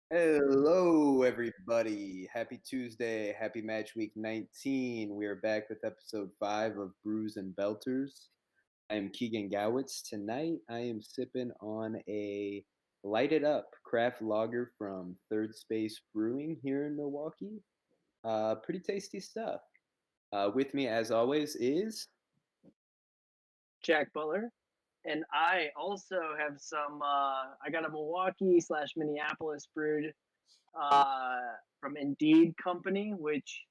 Hello, everybody. Happy Tuesday. Happy Match Week 19. We are back with episode 5 of Brews and Belters. I am Keegan Gowitz. Tonight, I am sipping on a lighted up craft lager from Third Space Brewing here in Milwaukee. Pretty tasty stuff. With me, as always, is Jack Butler. And I also have some, I got a Milwaukee/Minneapolis brewed from Indeed Company, which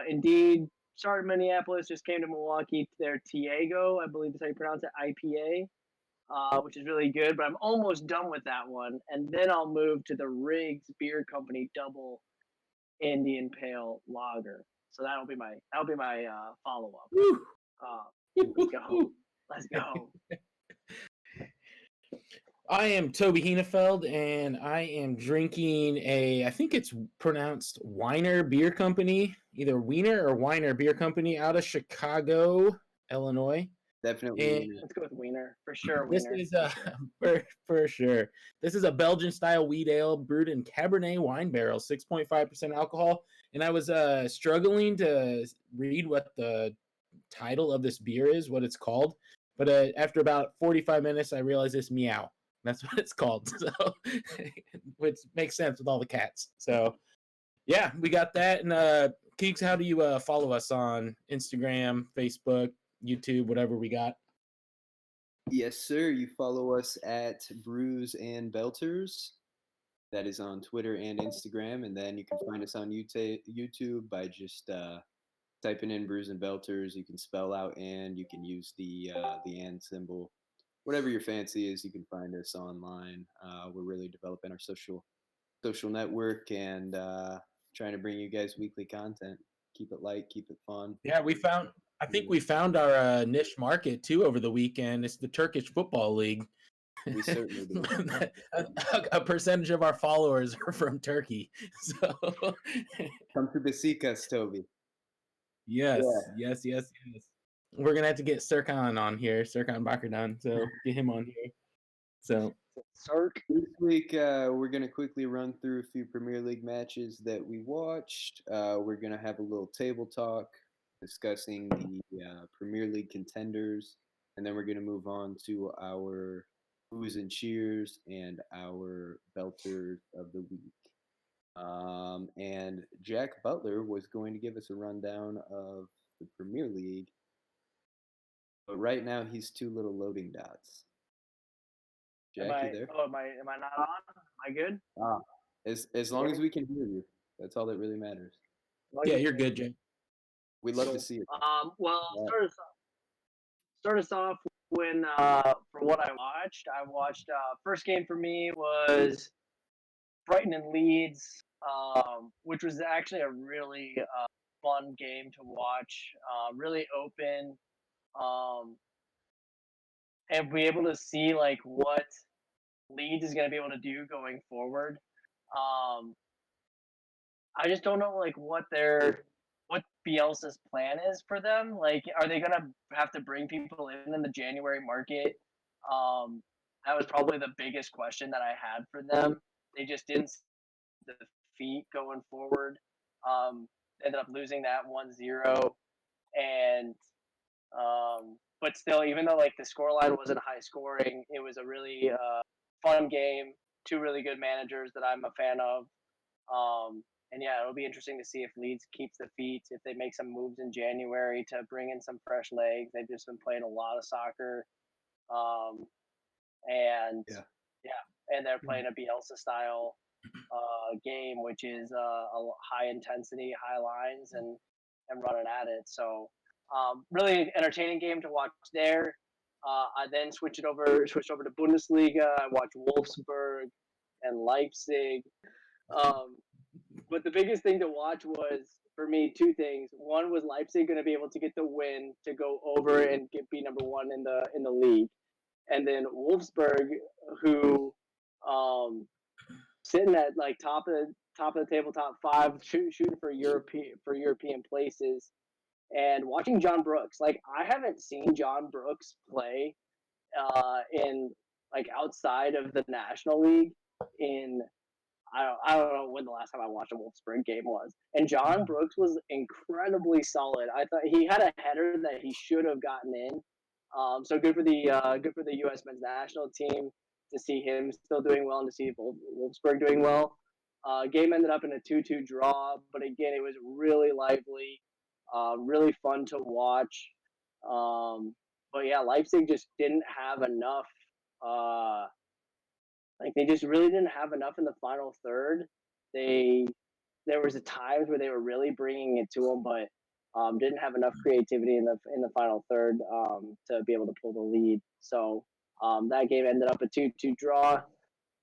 Indeed started in Minneapolis, just came to Milwaukee. Their Tiago, I believe is how you pronounce it, IPA, which is really good. But I'm almost done with that one. And then I'll move to the Riggs Beer Company Double Indian Pale Lager. So that'll be my follow up. Let's go. Let's go. I am Toby Henefeld, and I am drinking I think it's pronounced Weiner Beer Company, either Wiener or Weiner Beer Company out of Chicago, Illinois. definitely. Let's go with Wiener for sure. This Wiener is for sure. This is a Belgian style wheat ale brewed in Cabernet wine barrels, 6.5% alcohol. And I was struggling to read what the title of this beer is, what it's called. But after about 45 minutes, I realized it's Meow. That's what it's called. So, which makes sense with all the cats. So, yeah, we got that. And Keeks, how do you follow us on Instagram, Facebook, YouTube, whatever we got? Yes, sir. You follow us at Brews and Belters. That is on Twitter and Instagram. And then you can find us on YouTube by just typing in Brews and Belters. You can spell out and you can use the and symbol. Whatever your fancy is, you can find us online. We're really developing our social network and trying to bring you guys weekly content. Keep it light, keep it fun. Yeah, I think we found our niche market too over the weekend. It's the Turkish Football League. We certainly do. a percentage of our followers are from Turkey. So Come to Besiktas, Toby. yes. We're gonna have to get Serkan on here, Serkan Bakırdan. So get him on here. So Sark. this week we're gonna quickly run through a few Premier League matches that we watched. We're gonna have a little table talk discussing the Premier League contenders, and then we're gonna move on to our Boos and Cheers and our Belters of the week. And Jack Butler was going to give us a rundown of the Premier League, but right now he's two little loading dots. Jack, you there? Am I not on? Am I good? As long as we can hear you, that's all that really matters. yeah, you're good, Jay. We'd love to see it. Well, start us off when for what I watched. I watched first game for me was Brighton and Leeds, which was actually a really fun game to watch. Really open, and be able to see like what Leeds is going to be able to do going forward. I just don't know like what Bielsa's plan is for them. Like, are they going to have to bring people in the January market? That was probably the biggest question that I had for them. They just didn't defeat going forward. Ended up losing that 1-0. And but still, even though like the scoreline wasn't high scoring, it was a really fun game. Two really good managers that I'm a fan of. And yeah, it'll be interesting to see if Leeds keeps the feet, if they make some moves in January to bring in some fresh legs. They've just been playing a lot of soccer. And and they're playing a Bielsa style game, which is a high intensity, high lines, and running at it. So really entertaining game to watch there. I then switched over to Bundesliga. I watched Wolfsburg and Leipzig. But the biggest thing to watch was, for me, two things. One was Leipzig going to be able to get the win to go over and be number one in the league, and then Wolfsburg, who sitting at like top of the table, top five, shooting for European places, and watching John Brooks. Like, I haven't seen John Brooks play in like outside of the National League in I don't know when the last time I watched a Wolfsburg game was. And John Brooks was incredibly solid. I thought he had a header that he should have gotten in. So good for the U.S. men's national team to see him still doing well and to see Wolfsburg doing well. Game ended up in a 2-2 draw, but again, it was really lively, really fun to watch. But yeah, Leipzig just didn't have enough. Like they just really didn't have enough in the final third. They There was a times where they were really bringing it to them, but didn't have enough creativity in the final third to be able to pull the lead. So that game ended up a 2-2 draw.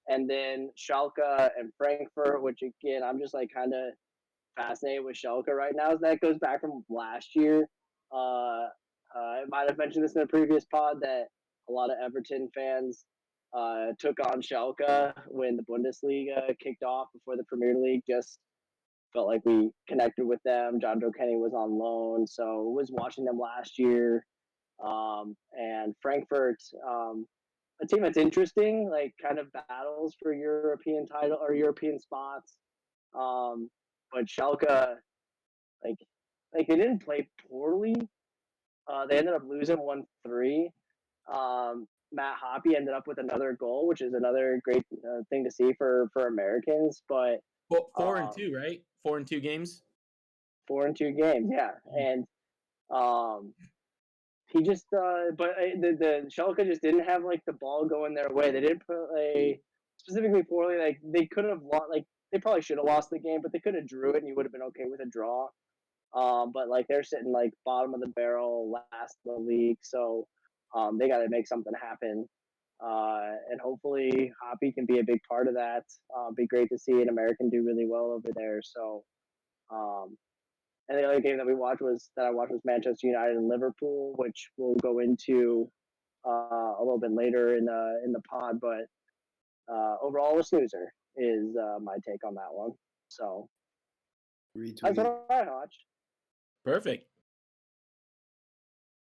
And then Schalke and Frankfurt, which again I'm just like kind of fascinated with Schalke right now. Is that goes back from last year. I might have mentioned this in a previous pod that a lot of Everton fans took on Schalke when the Bundesliga kicked off before the Premier League. Just felt like we connected with them. John Joe Kenny was on loan, so was watching them last year. And Frankfurt, a team that's interesting, like kind of battles for European title or European spots. Um, but Schalke, like, like they didn't play poorly. They ended up losing 1-3. Matt Hoppe ended up with another goal, which is another great thing to see for Americans. But Well, 4 and um, 2, right? 4 and 2 games. 4-2 games, yeah, and um, he just but the Schalke just didn't have like the ball going their way. They didn't play specifically poorly. Like they could have lost. Like they probably should have lost the game, but they could have drew it, and you would have been okay with a draw. But like they're sitting like bottom of the barrel, last in the league, so they got to make something happen. And hopefully Hoppy can be a big part of that. Be great to see an American do really well over there. So, and the other game that I watched was Manchester United and Liverpool, which we'll go into a little bit later in the pod. But overall, a snoozer is my take on that one. So that's Retweet. what I watched. Perfect.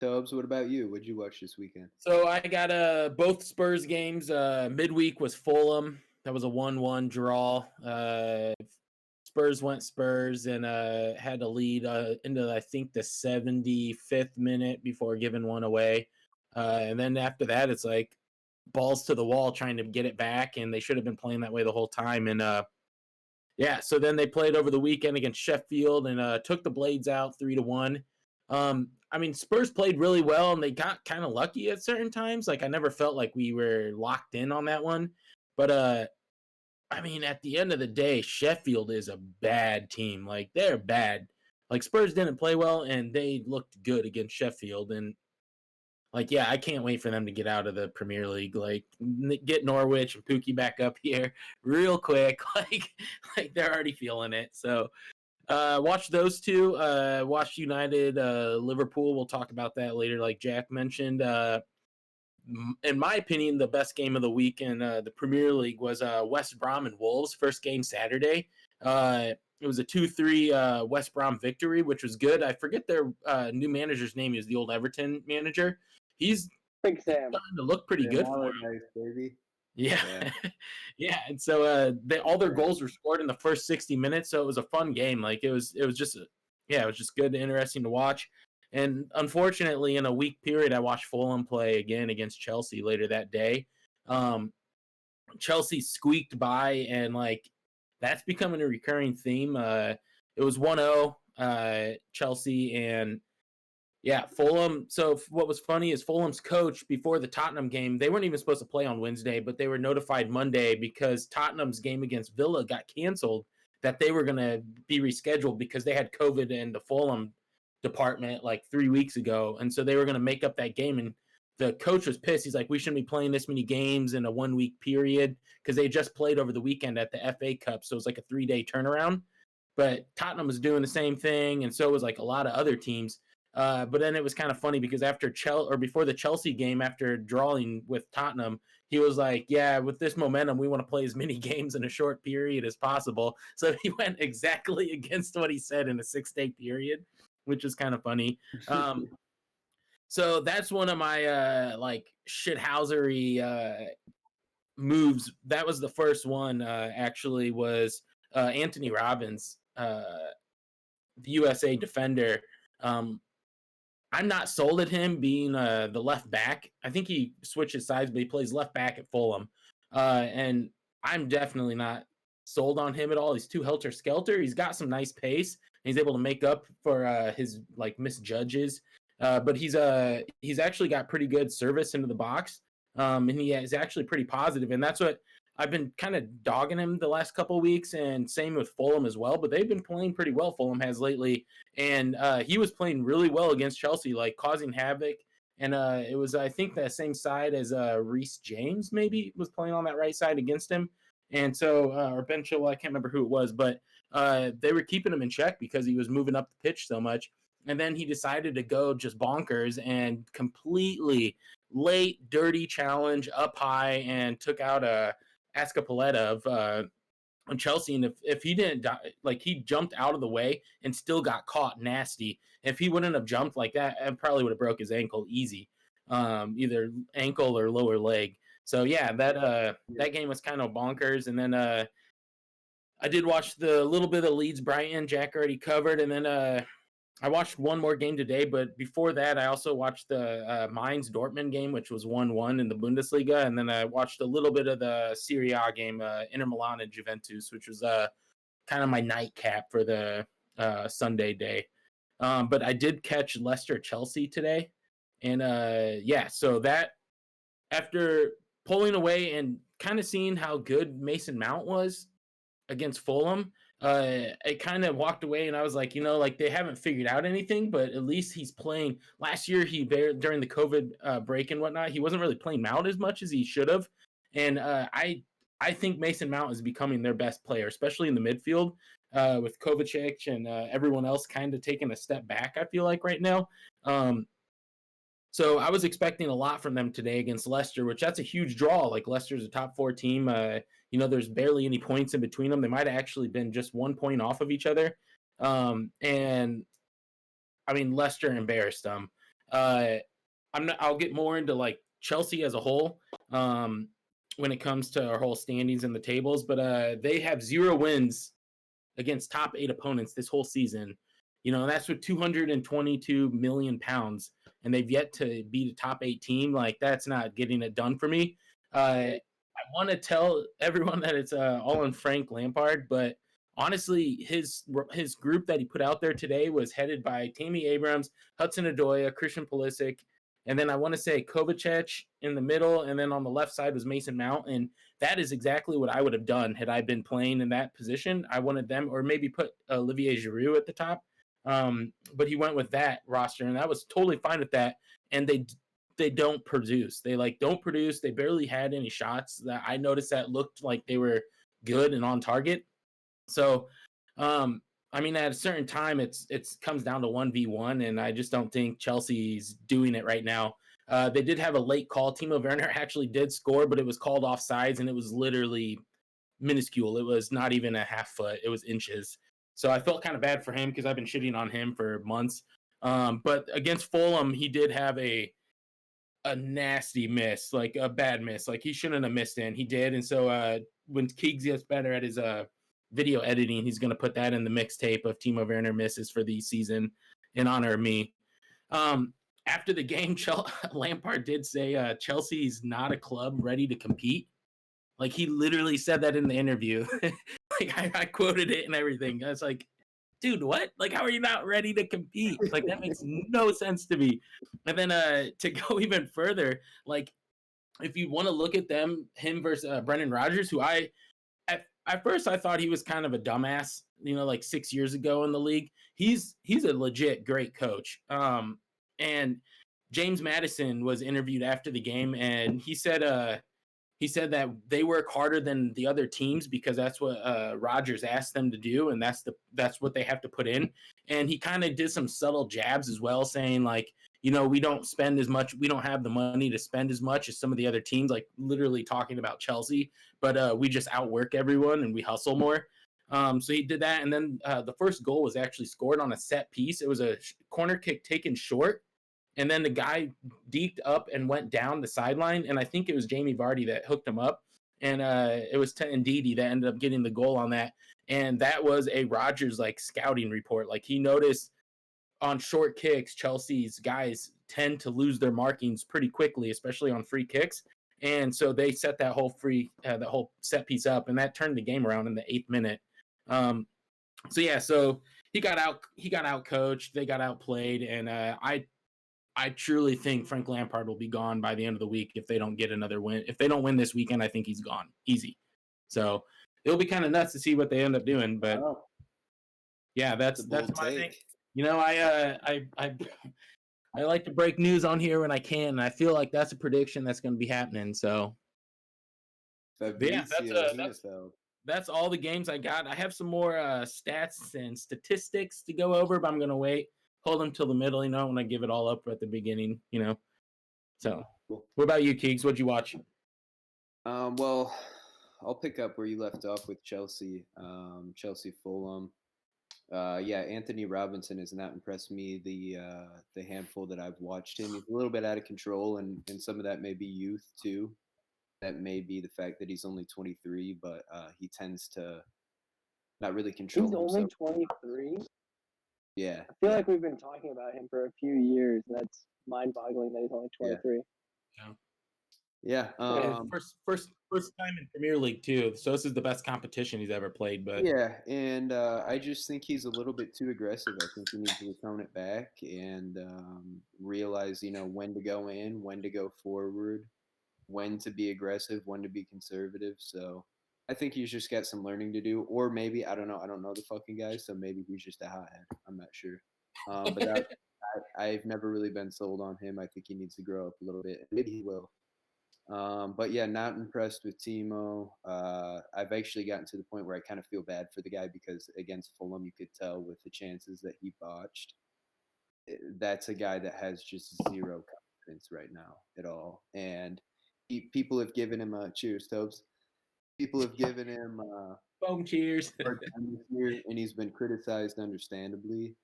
Tubbs, what about you? What'd you watch this weekend? So I got both Spurs games. Midweek was Fulham. That was a 1-1 draw. Spurs went Spurs and had to lead into I think the 75th minute before giving one away. And then after that, it's like balls to the wall trying to get it back, and they should have been playing that way the whole time. And yeah, so then they played over the weekend against Sheffield and took the Blades out 3-1. I mean, Spurs played really well and they got kind of lucky at certain times. Like I never felt like we were locked in on that one. But I mean, at the end of the day, Sheffield is a bad team. Like they're bad. Like Spurs didn't play well and they looked good against Sheffield. And like, yeah, I can't wait for them to get out of the Premier League. Like, get Norwich and Pookie back up here real quick. Like they're already feeling it. So, watch those two. Watch United, Liverpool. We'll talk about that later. Like Jack mentioned. In my opinion, the best game of the week in the Premier League was West Brom and Wolves. First game Saturday. It was a 2-3 West Brom victory, which was good. I forget their new manager's name. He was the old Everton manager. He's Big Sam. starting to look pretty good for him. Nice, baby. Yeah. Yeah. And so all their goals were scored in the first 60 minutes. So it was a fun game. Like it was just it was just good and interesting to watch. And unfortunately, in a week period, I watched Fulham play again against Chelsea later that day. Chelsea squeaked by, and like that's becoming a recurring theme. It was 1-0 Chelsea, and yeah, Fulham. So what was funny is Fulham's coach before the Tottenham game, they weren't even supposed to play on Wednesday, but they were notified Monday because Tottenham's game against Villa got canceled, that they were going to be rescheduled because they had COVID in the Fulham department like 3 weeks ago. And so they were going to make up that game. And the coach was pissed. He's like, we shouldn't be playing this many games in a 1 week period because they just played over the weekend at the FA Cup. So it was like a 3-day turnaround. But Tottenham was doing the same thing. And so was like a lot of other teams. But then it was kind of funny because before the Chelsea game, after drawing with Tottenham, he was like, yeah, with this momentum, we want to play as many games in a short period as possible. So he went exactly against what he said in a 6-day period, which is kind of funny. So that's one of my like shithousery moves. That was the first one, actually, was Anthony Robbins, the USA defender. Um, I'm not sold at him being the left back. I think he switches sides, but he plays left back at Fulham. And I'm definitely not sold on him at all. He's too helter skelter. He's got some nice pace. He's able to make up for his like misjudges. But he's actually got pretty good service into the box. And he is actually pretty positive, and that's what I've been kind of dogging him the last couple of weeks, and same with Fulham as well. But they've been playing pretty well. Fulham has lately, and he was playing really well against Chelsea, like causing havoc. And it was, I think, that same side as Reece James maybe was playing on that right side against him. And so, or Ben Chilwell, I can't remember who it was, but they were keeping him in check because he was moving up the pitch so much. And then he decided to go just bonkers and completely late, dirty challenge up high and took out a Ascapoleta of on Chelsea. And if he didn't die, like he jumped out of the way and still got caught nasty. If he wouldn't have jumped like that, it probably would have broke his ankle easy, either ankle or lower leg. So yeah, that game was kind of bonkers. And then I did watch the little bit of Leeds Brighton. Jack already covered, and then I watched one more game today, but before that, I also watched the Mainz Dortmund game, which was 1-1 in the Bundesliga, and then I watched a little bit of the Serie A game, Inter Milan and Juventus, which was kind of my nightcap for the Sunday day. But I did catch Leicester Chelsea today, and yeah, so that after pulling away and kind of seeing how good Mason Mount was against Fulham, I kind of walked away and I was like, like they haven't figured out anything, but at least he's playing. Last year, during the COVID break and whatnot, he wasn't really playing Mount as much as he should have. And I think Mason Mount is becoming their best player, especially in the midfield with Kovacic and everyone else kind of taking a step back, I feel like right now. So I was expecting a lot from them today against Leicester, which that's a huge draw. Like Leicester's a top 4 team. There's barely any points in between them. They might have actually been just 1 point off of each other. And I mean, Leicester embarrassed them. I'll get more into like Chelsea as a whole when it comes to our whole standings in the tables, but they have 0 wins against top 8 opponents this whole season. That's with 222 million pounds, and they've yet to beat a top 8 team. Like, that's not getting it done for me. I want to tell everyone that it's all on Frank Lampard, but honestly, his group that he put out there today was headed by Tammy Abrams, Hudson Odoi, Christian Pulisic, and then I want to say Kovacic in the middle, and then on the left side was Mason Mount, and that is exactly what I would have done had I been playing in that position. I wanted them, or maybe put Olivier Giroud at the top. But he went with that roster, and I was totally fine with that. And they don't produce. They don't produce. They barely had any shots that I noticed that looked like they were good and on target. So, I mean, at a certain time, it's comes down to 1v1, and I just don't think Chelsea's doing it right now. They did have a late call. Timo Werner actually did score, but it was called offsides, and it was literally minuscule. It was not even a half foot. It was inches. So I felt kind of bad for him because I've been shitting on him for months. But against Fulham, he did have a nasty miss, like a bad miss. Like he shouldn't have missed it, and he did. And so when Keegs gets better at his video editing, he's going to put that in the mixtape of Timo Werner misses for the season in honor of me. After the game, Lampard did say Chelsea's not a club ready to compete. Like he literally said that in the interview. Like I quoted it and everything. I was like, dude, what? Like, how are you not ready to compete? Like that makes no sense to me. And then to go even further, like if you want to look at him versus Brendan Rodgers, who at first I thought he was kind of a dumbass, like 6 years ago in the league. He's a legit great coach. And James Madison was interviewed after the game, and he said that they work harder than the other teams because that's what Rodgers asked them to do, and that's what they have to put in. And he kind of did some subtle jabs as well, saying like, we don't spend as much, we don't have the money to spend as much as some of the other teams, like literally talking about Chelsea, but we just outwork everyone and we hustle more. So he did that, and then the first goal was actually scored on a set piece. It was a corner kick taken short, and then the guy deked up and went down the sideline, and I think it was Jamie Vardy that hooked him up. and it was Ndidi that ended up getting the goal on that. And that was a Rodgers like scouting report. Like he noticed on short kicks, Chelsea's guys tend to lose their markings pretty quickly, especially on free kicks. And so they set that whole set piece up, and that turned the game around in the 8th minute. So he got out coached, they got outplayed, and I truly think Frank Lampard will be gone by the end of the week if they don't get another win. If they don't win this weekend, I think he's gone easy. So it'll be kind of nuts to see what they end up doing, but yeah, that's my thing. You know, I like to break news on here when I can, and I feel like that's a prediction that's going to be happening. So, yeah, that's all the games I got. I have some more stats and statistics to go over, but I'm going to wait, hold them till the middle. You know, when I give it all up at the beginning. You know, so Cool. What about you, Keegs? What'd you watch? Well, I'll pick up where you left off with Chelsea. Chelsea Fulham. Yeah, Anthony Robinson has not impressed me. The handful that I've watched him, he's a little bit out of control, and some of that may be youth too. That may be the fact that he's only 23, but he tends to not really control He's himself. only 23. Yeah, I feel like we've been talking about him for a few years, and that's mind-boggling that he's only 23. Yeah. First time in Premier League too. So this is the best competition he's ever played. But yeah, and I just think he's a little bit too aggressive. I think he needs to tone it back and realize, when to go in, when to go forward, when to be aggressive, when to be conservative. So I think he's just got some learning to do, or maybe I don't know. I don't know the fucking guy, so maybe he's just a hothead. I'm not sure. But I've never really been sold on him. I think he needs to grow up a little bit. Maybe he will. But yeah, not impressed with Timo. I've actually gotten to the point where I kind of feel bad for the guy because against Fulham, you could tell with the chances that he botched. That's a guy that has just zero confidence right now at all. And people have given him cheers, Tobes. People have given him foam cheers. hard time this year, and he's been criticized understandably.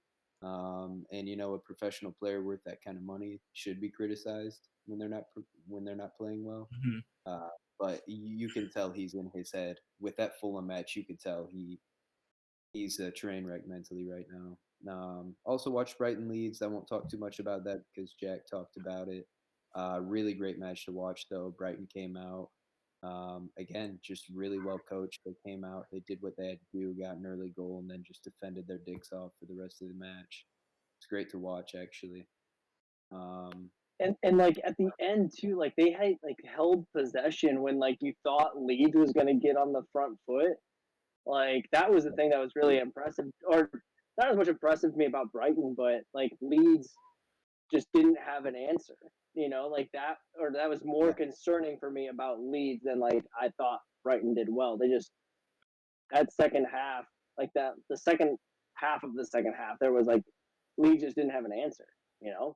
And a professional player worth that kind of money should be criticized when they're not playing well. Mm-hmm. But you can tell he's in his head. With that Fulham match, you could tell he's a train wreck mentally right now. Also watched Brighton Leeds. I won't talk too much about that because Jack talked about it. Really great match to watch though. Brighton came out. Again, just really well coached. They came out, they did what they had to do, got an early goal, and then just defended their dicks off for the rest of the match. It's great to watch, actually. And like at the end too, like they had like held possession when like you thought Leeds was gonna get on the front foot. Like that was the thing that was really impressive, or not as much impressive to me about Brighton, but like Leeds just didn't have an answer. Like that, or that was more concerning for me about Leeds than like I thought Brighton did well. They just that second half, like that, the second half of the second half, there was like Leeds just didn't have an answer. Yeah.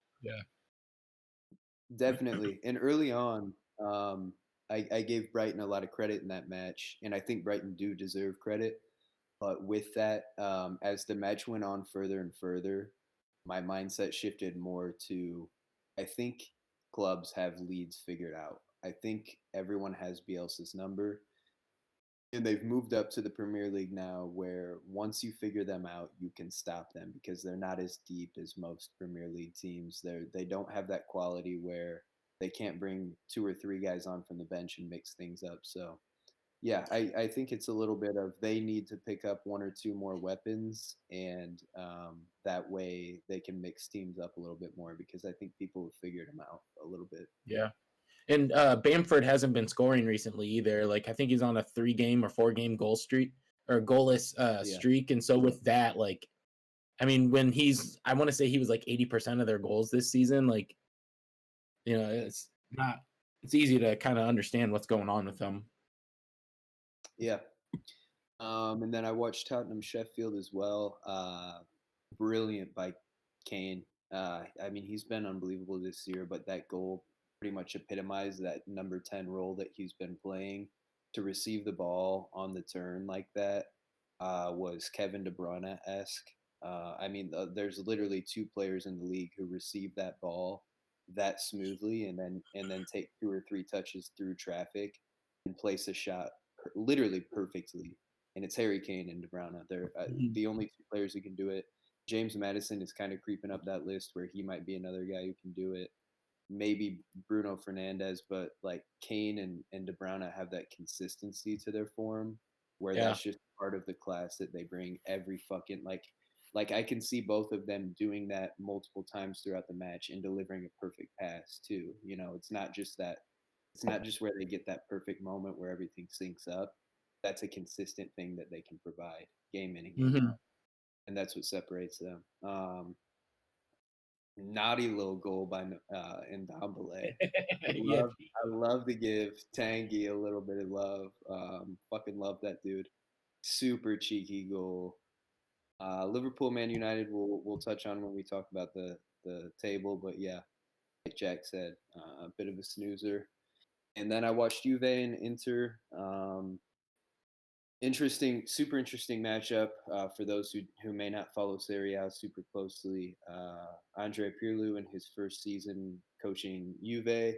Definitely. And early on, I gave Brighton a lot of credit in that match, and I think Brighton do deserve credit. But with that, as the match went on further and further, my mindset shifted more to I think clubs have Leeds figured out. I think everyone has Bielsa's number. And they've moved up to the Premier League now where once you figure them out, you can stop them because they're not as deep as most Premier League teams. They don't have that quality where they can't bring 2 or 3 guys on from the bench and mix things up. So, yeah, I think it's a little bit of they need to pick up 1 or 2 more weapons, and that way they can mix teams up a little bit more because I think people have figured them out a little bit. Yeah. And Bamford hasn't been scoring recently either. Like I think he's on a 3-game or 4-game goal streak or goalless streak. And so with that, like, I mean, I want to say he was like 80% of their goals this season. Like, it's easy to kind of understand what's going on with them. Yeah. And then I watched Tottenham Sheffield as well. Brilliant by Kane. I mean, he's been unbelievable this year, but that goal pretty much epitomized that number 10 role that he's been playing. To receive the ball on the turn like that was Kevin De Bruyne-esque. I mean, there's literally 2 players in the league who receive that ball that smoothly and then take 2 or 3 touches through traffic and place a shot literally perfectly. And it's Harry Kane and De Bruyne. They're Mhm. the only two players who can do it. James Madison is kind of creeping up that list where he might be another guy who can do it. Maybe Bruno Fernandez, but like Kane and De Bruyne have that consistency to their form where Yeah. that's just part of the class that they bring every fucking like I can see both of them doing that multiple times throughout the match and delivering a perfect pass too. You know, it's not just where they get that perfect moment where everything syncs up. That's a consistent thing that they can provide game in and game Mhm. out, and that's what separates them. Naughty little goal by Ndombele. Yeah. I love to give Tanguy a little bit of love. Fucking love that dude. Super cheeky goal. Liverpool, Man United, we'll touch on when we talk about the table. But yeah, like Jack said, a bit of a snoozer. And then I watched Juve and Inter. Interesting, super interesting matchup for those who may not follow Serie A super closely. Andre Pirlo in his first season coaching Juve,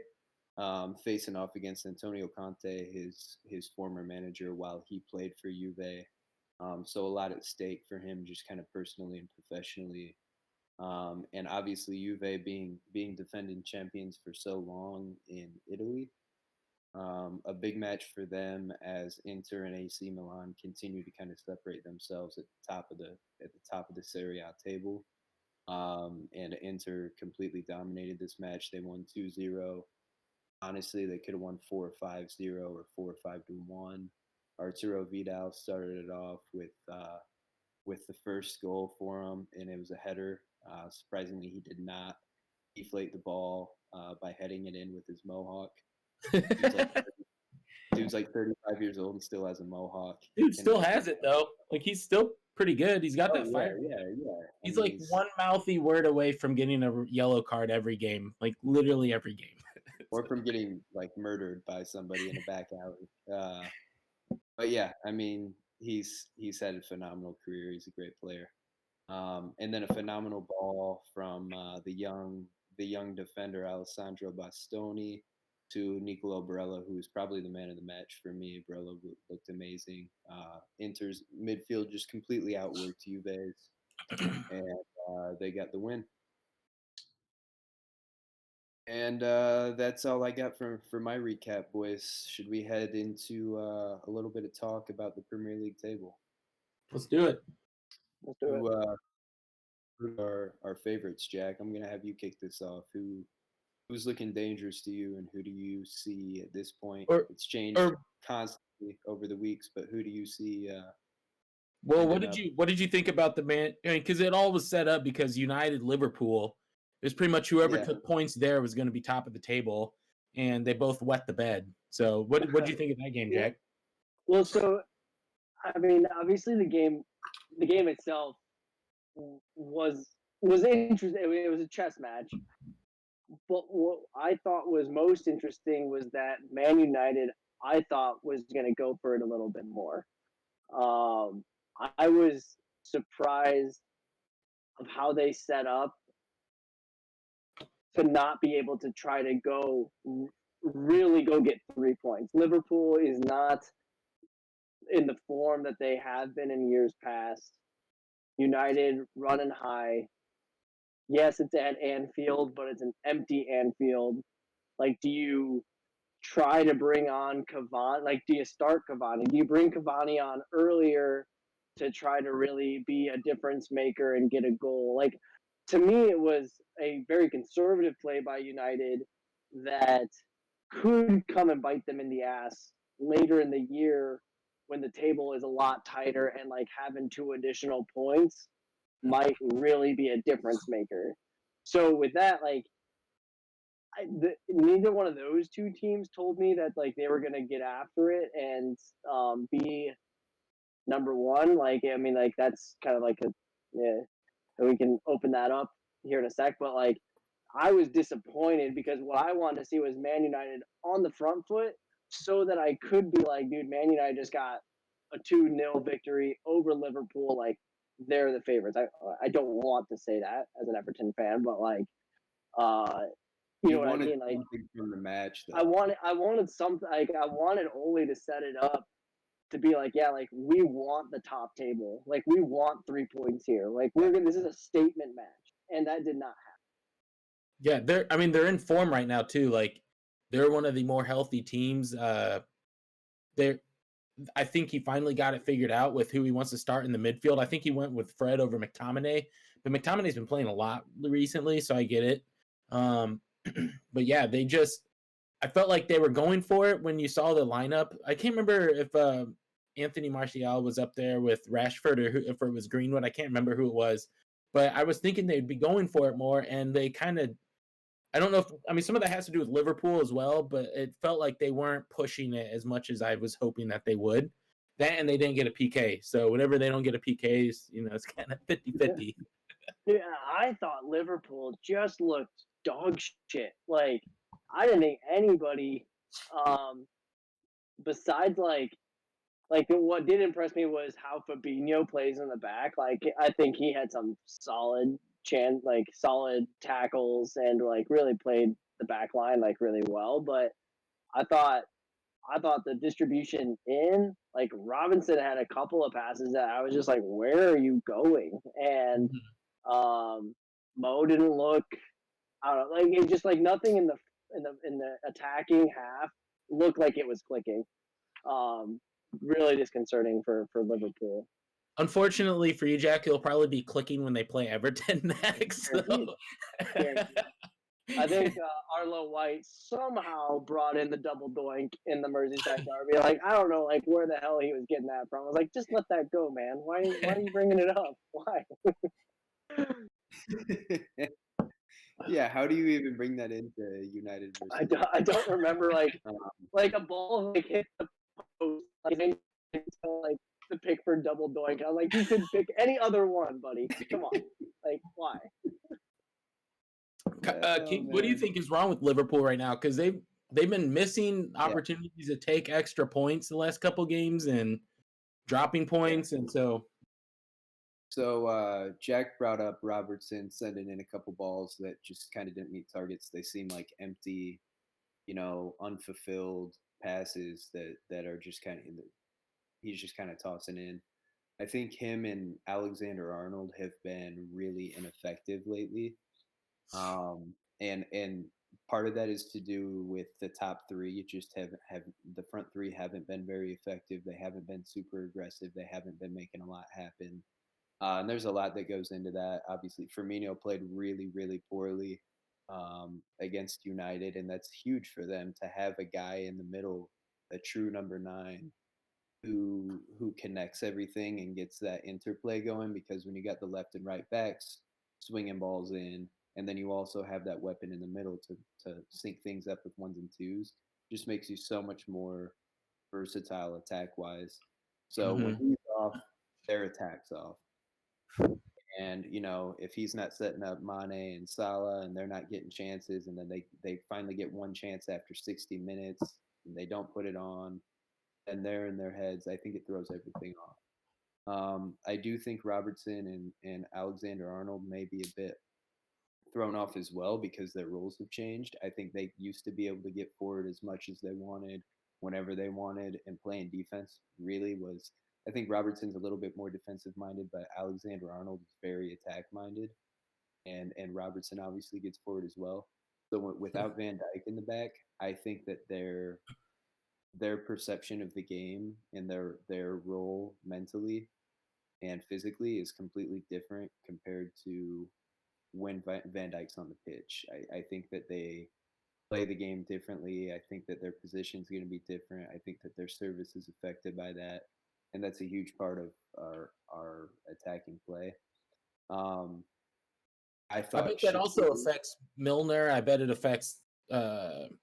facing off against Antonio Conte, his former manager, while he played for Juve. So a lot at stake for him, just kind of personally and professionally. And obviously, Juve being defending champions for so long in Italy, a big match for them as Inter and AC Milan continue to kind of separate themselves at the top of the Serie A table. And Inter completely dominated this match. They won 2-0. Honestly, they could have won 4-5-0 or 4-5-1. Arturo Vidal started it off with the first goal for him, and it was a header. Surprisingly, he did not deflate the ball by heading it in with his mohawk. Dude's like dude's like 35 years old and still has a mohawk. Dude Can still has it though. Like he's still pretty good. He's got Oh that yeah, fire. yeah. I He's mean, like he's one mouthy word away from getting a yellow card every game. Like literally every game. or from getting like murdered by somebody in a back alley. But yeah, I mean, he's had a phenomenal career. He's a great player. And then a phenomenal ball from the young defender Alessandro Bastoni to Nicolo Barella, who is probably the man of the match for me. Barella looked amazing. Inter's midfield just completely outworked Juve's, and they got the win. And that's all I got for my recap, boys. Should we head into a little bit of talk about the Premier League table? Let's do it. Let's do it. Who are our favorites, Jack? I'm gonna have you kick this off. Who's looking dangerous to you, and who do you see at this point? Or It's changed or constantly over the weeks, but who do you see well, ending up? what did you think about the man? I mean, because it all was set up because United Liverpool, it was pretty much whoever Yeah, took points there was going to be top of the table, and they both wet the bed. So what did you think of that game, Well, Jack? well, so I mean, obviously the game itself was interesting. It was a chess match, but what I thought was most interesting was that Man United, I thought, was going to go for it a little bit more. Um, I was surprised of how they set up to not be able to try to really go get 3 points. Liverpool is not in the form that they have been in years past. United running high. Yes, it's at Anfield, but it's an empty Anfield. Like, do you try to bring on Cavani? Like, do you start Cavani? Do you bring Cavani on earlier to try to really be a difference maker and get a goal? Like, to me, it was a very conservative play by United that could come and bite them in the ass later in the year when the table is a lot tighter and like having 2 additional points might really be a difference maker. So with that, like neither one of those two teams told me that like they were gonna get after it and be number one. Like I mean, like that's kind of like a yeah. We can open that up here in a sec, but like I was disappointed because what I wanted to see was Man United on the front foot so that I could be like, dude, Man United just got a 2-0 victory over Liverpool. Like, they're the favorites. I don't want to say that as an Everton fan, but like, uh, You You know what I wanted mean? Like something from the match, I though. wanted I wanted something like I wanted Ole to set it up to be like, yeah, like we want the top table, like we want 3 points here, like Yeah. we're gonna. This is a statement match, and that did not Yeah, they're in form right now too. Like they're one of the more healthy teams. They're I think he finally got it figured out with who he wants to start in the midfield. I think he went with Fred over McTominay, but McTominay's been playing a lot recently, so I get it. Um, but yeah, I felt like they were going for it when you saw the lineup. I can't remember if Anthony Martial was up there with Rashford or if it was Greenwood. I can't remember who it was, but I was thinking they'd be going for it more, and they kind of. I don't know if I mean some of that has to do with Liverpool as well, but it felt like they weren't pushing it as much as I was hoping that they would. That and they didn't get a PK. So whenever they don't get a PK, it's kind of 50-50. yeah, I thought Liverpool just looked dog shit. Like I didn't think anybody, um, besides like what did impress me was how Fabinho plays in the back. Like I think he had some solid tackles and like really played the back line like really well. But I thought I thought the distribution in like Robinson had a couple of passes that I was just like, where are you going? And um, Mo didn't look. I don't know, like it's just like nothing in the attacking half looked like it was clicking. Um, Really disconcerting for Liverpool. Unfortunately for you, Jack, it'll probably be clicking when they play Everton next. Guaranteed. Guaranteed. I think Arlo White somehow brought in the double doink in the Merseyside derby. Like I don't know, like where the hell he was getting that from. I was like, just let that go, man. Why are you bringing it up? Why? Yeah, how do you even bring that into United I versus don't, I don't remember um, like a ball like hit the post like like the Pickford double doink. I was like, you could pick any other one, buddy. Come on, like why? oh What do you man. think is wrong with Liverpool right now? Because they've been missing Yeah, opportunities to take extra points the last couple games and dropping yeah. points, and so So Jack brought up Robertson sending in a couple balls that just kind of didn't meet targets. They seem like empty, unfulfilled passes that are just kind of he's just kind of tossing in. I think him and Alexander Arnold have been really ineffective lately. And part of that is to do with the top three. You just have the front three haven't been very effective. They haven't been super aggressive. They haven't been making a lot happen. And there's a lot that goes into that. Obviously, Firmino played really, really poorly against United, and that's huge for them to have a guy in the middle, a true number nine, who connects everything and gets that interplay going. Because when you got the left and right backs swinging balls in, and then you also have that weapon in the middle to sync things up with ones and twos, just makes you so much more versatile attack wise. So when mhm. he's off, their attack's off. And if he's not setting up Mane and Salah, and they're not getting chances, and then they finally get one chance after 60 minutes, and they don't put it on, and they're in their heads, I think it throws everything off. I do think Robertson and Alexander Arnold may be a bit thrown off as well because their roles have changed. I think they used to be able to get forward as much as they wanted, whenever they wanted, and playing defense really was. I think Robertson's a little bit more defensive minded, but Alexander Arnold is very attack minded, and Robertson obviously gets forward as well. So without Van Dyke in the back, I think that their perception of the game and their role mentally and physically is completely different compared to when Van Dyke's on the pitch. I think that they play the game differently. I think that their position is going to be different. I think that their service is affected by that, and that's a huge part of our attacking play. Um, I I thought bet that also Shaqiri. affects Milner. I bet it affects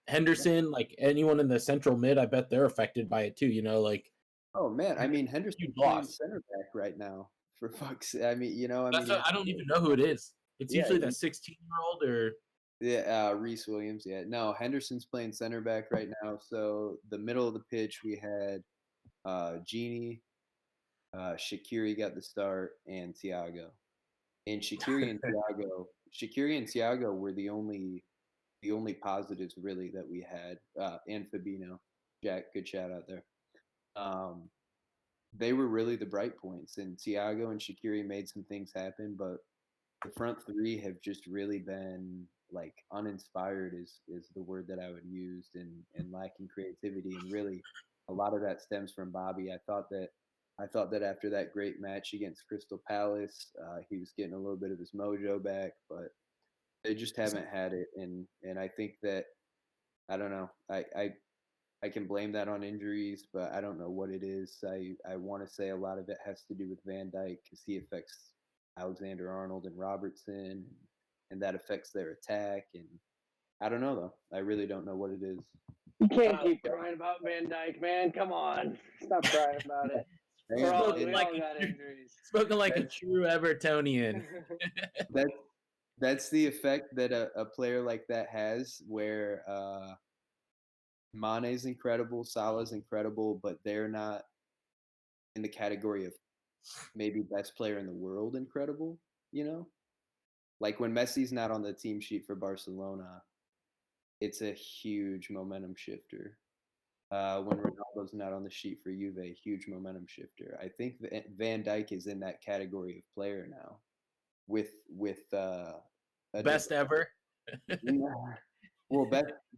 Henderson. Like anyone in the central mid, I bet they're affected by it too. Like Oh man, I mean huge Henderson's playing loss. center back right now. For fuck's sake. I mean, That's he what, has, I don't even know who it is. It's yeah, usually that 16-year-old or yeah, Reese Williams. Yeah, no, Henderson's playing center back right now. So the middle of the pitch, we had Genie, Shakiri got the start, and Thiago. And Shakiri and Thiago were the only the only positives really that we had. And Fabinho, Jack, good shout out there. Um, they were really the bright points, and Thiago and Shaqiri made some things happen, but the front three have just really been like uninspired is the word that I would use, and lacking creativity, and really a lot of that stems from Bobby. I thought that after that great match against Crystal Palace, he was getting a little bit of his mojo back, but they just haven't had it, and I think that I don't know. I can blame that on injuries, but I don't know what it is. I want to say a lot of it has to do with Van Dijk because he affects Alexander Arnold and Robertson, and that affects their attack. And I don't know though. I really don't know what it is. You can't keep crying about Van Dyke, man. Come on, stop crying about it. Man, We all got injuries. Spoken like a true Evertonian. that's that's the effect that a player like that has, where Mane's incredible, Salah's incredible, but they're not in the category of maybe best player in the world incredible, you know? Like when Messi's not on the team sheet for Barcelona, it's a huge momentum shifter. When Ronaldo's not on the sheet for Juve, huge momentum shifter. I think Van Dijk is in that category of player now, with Best ever. well,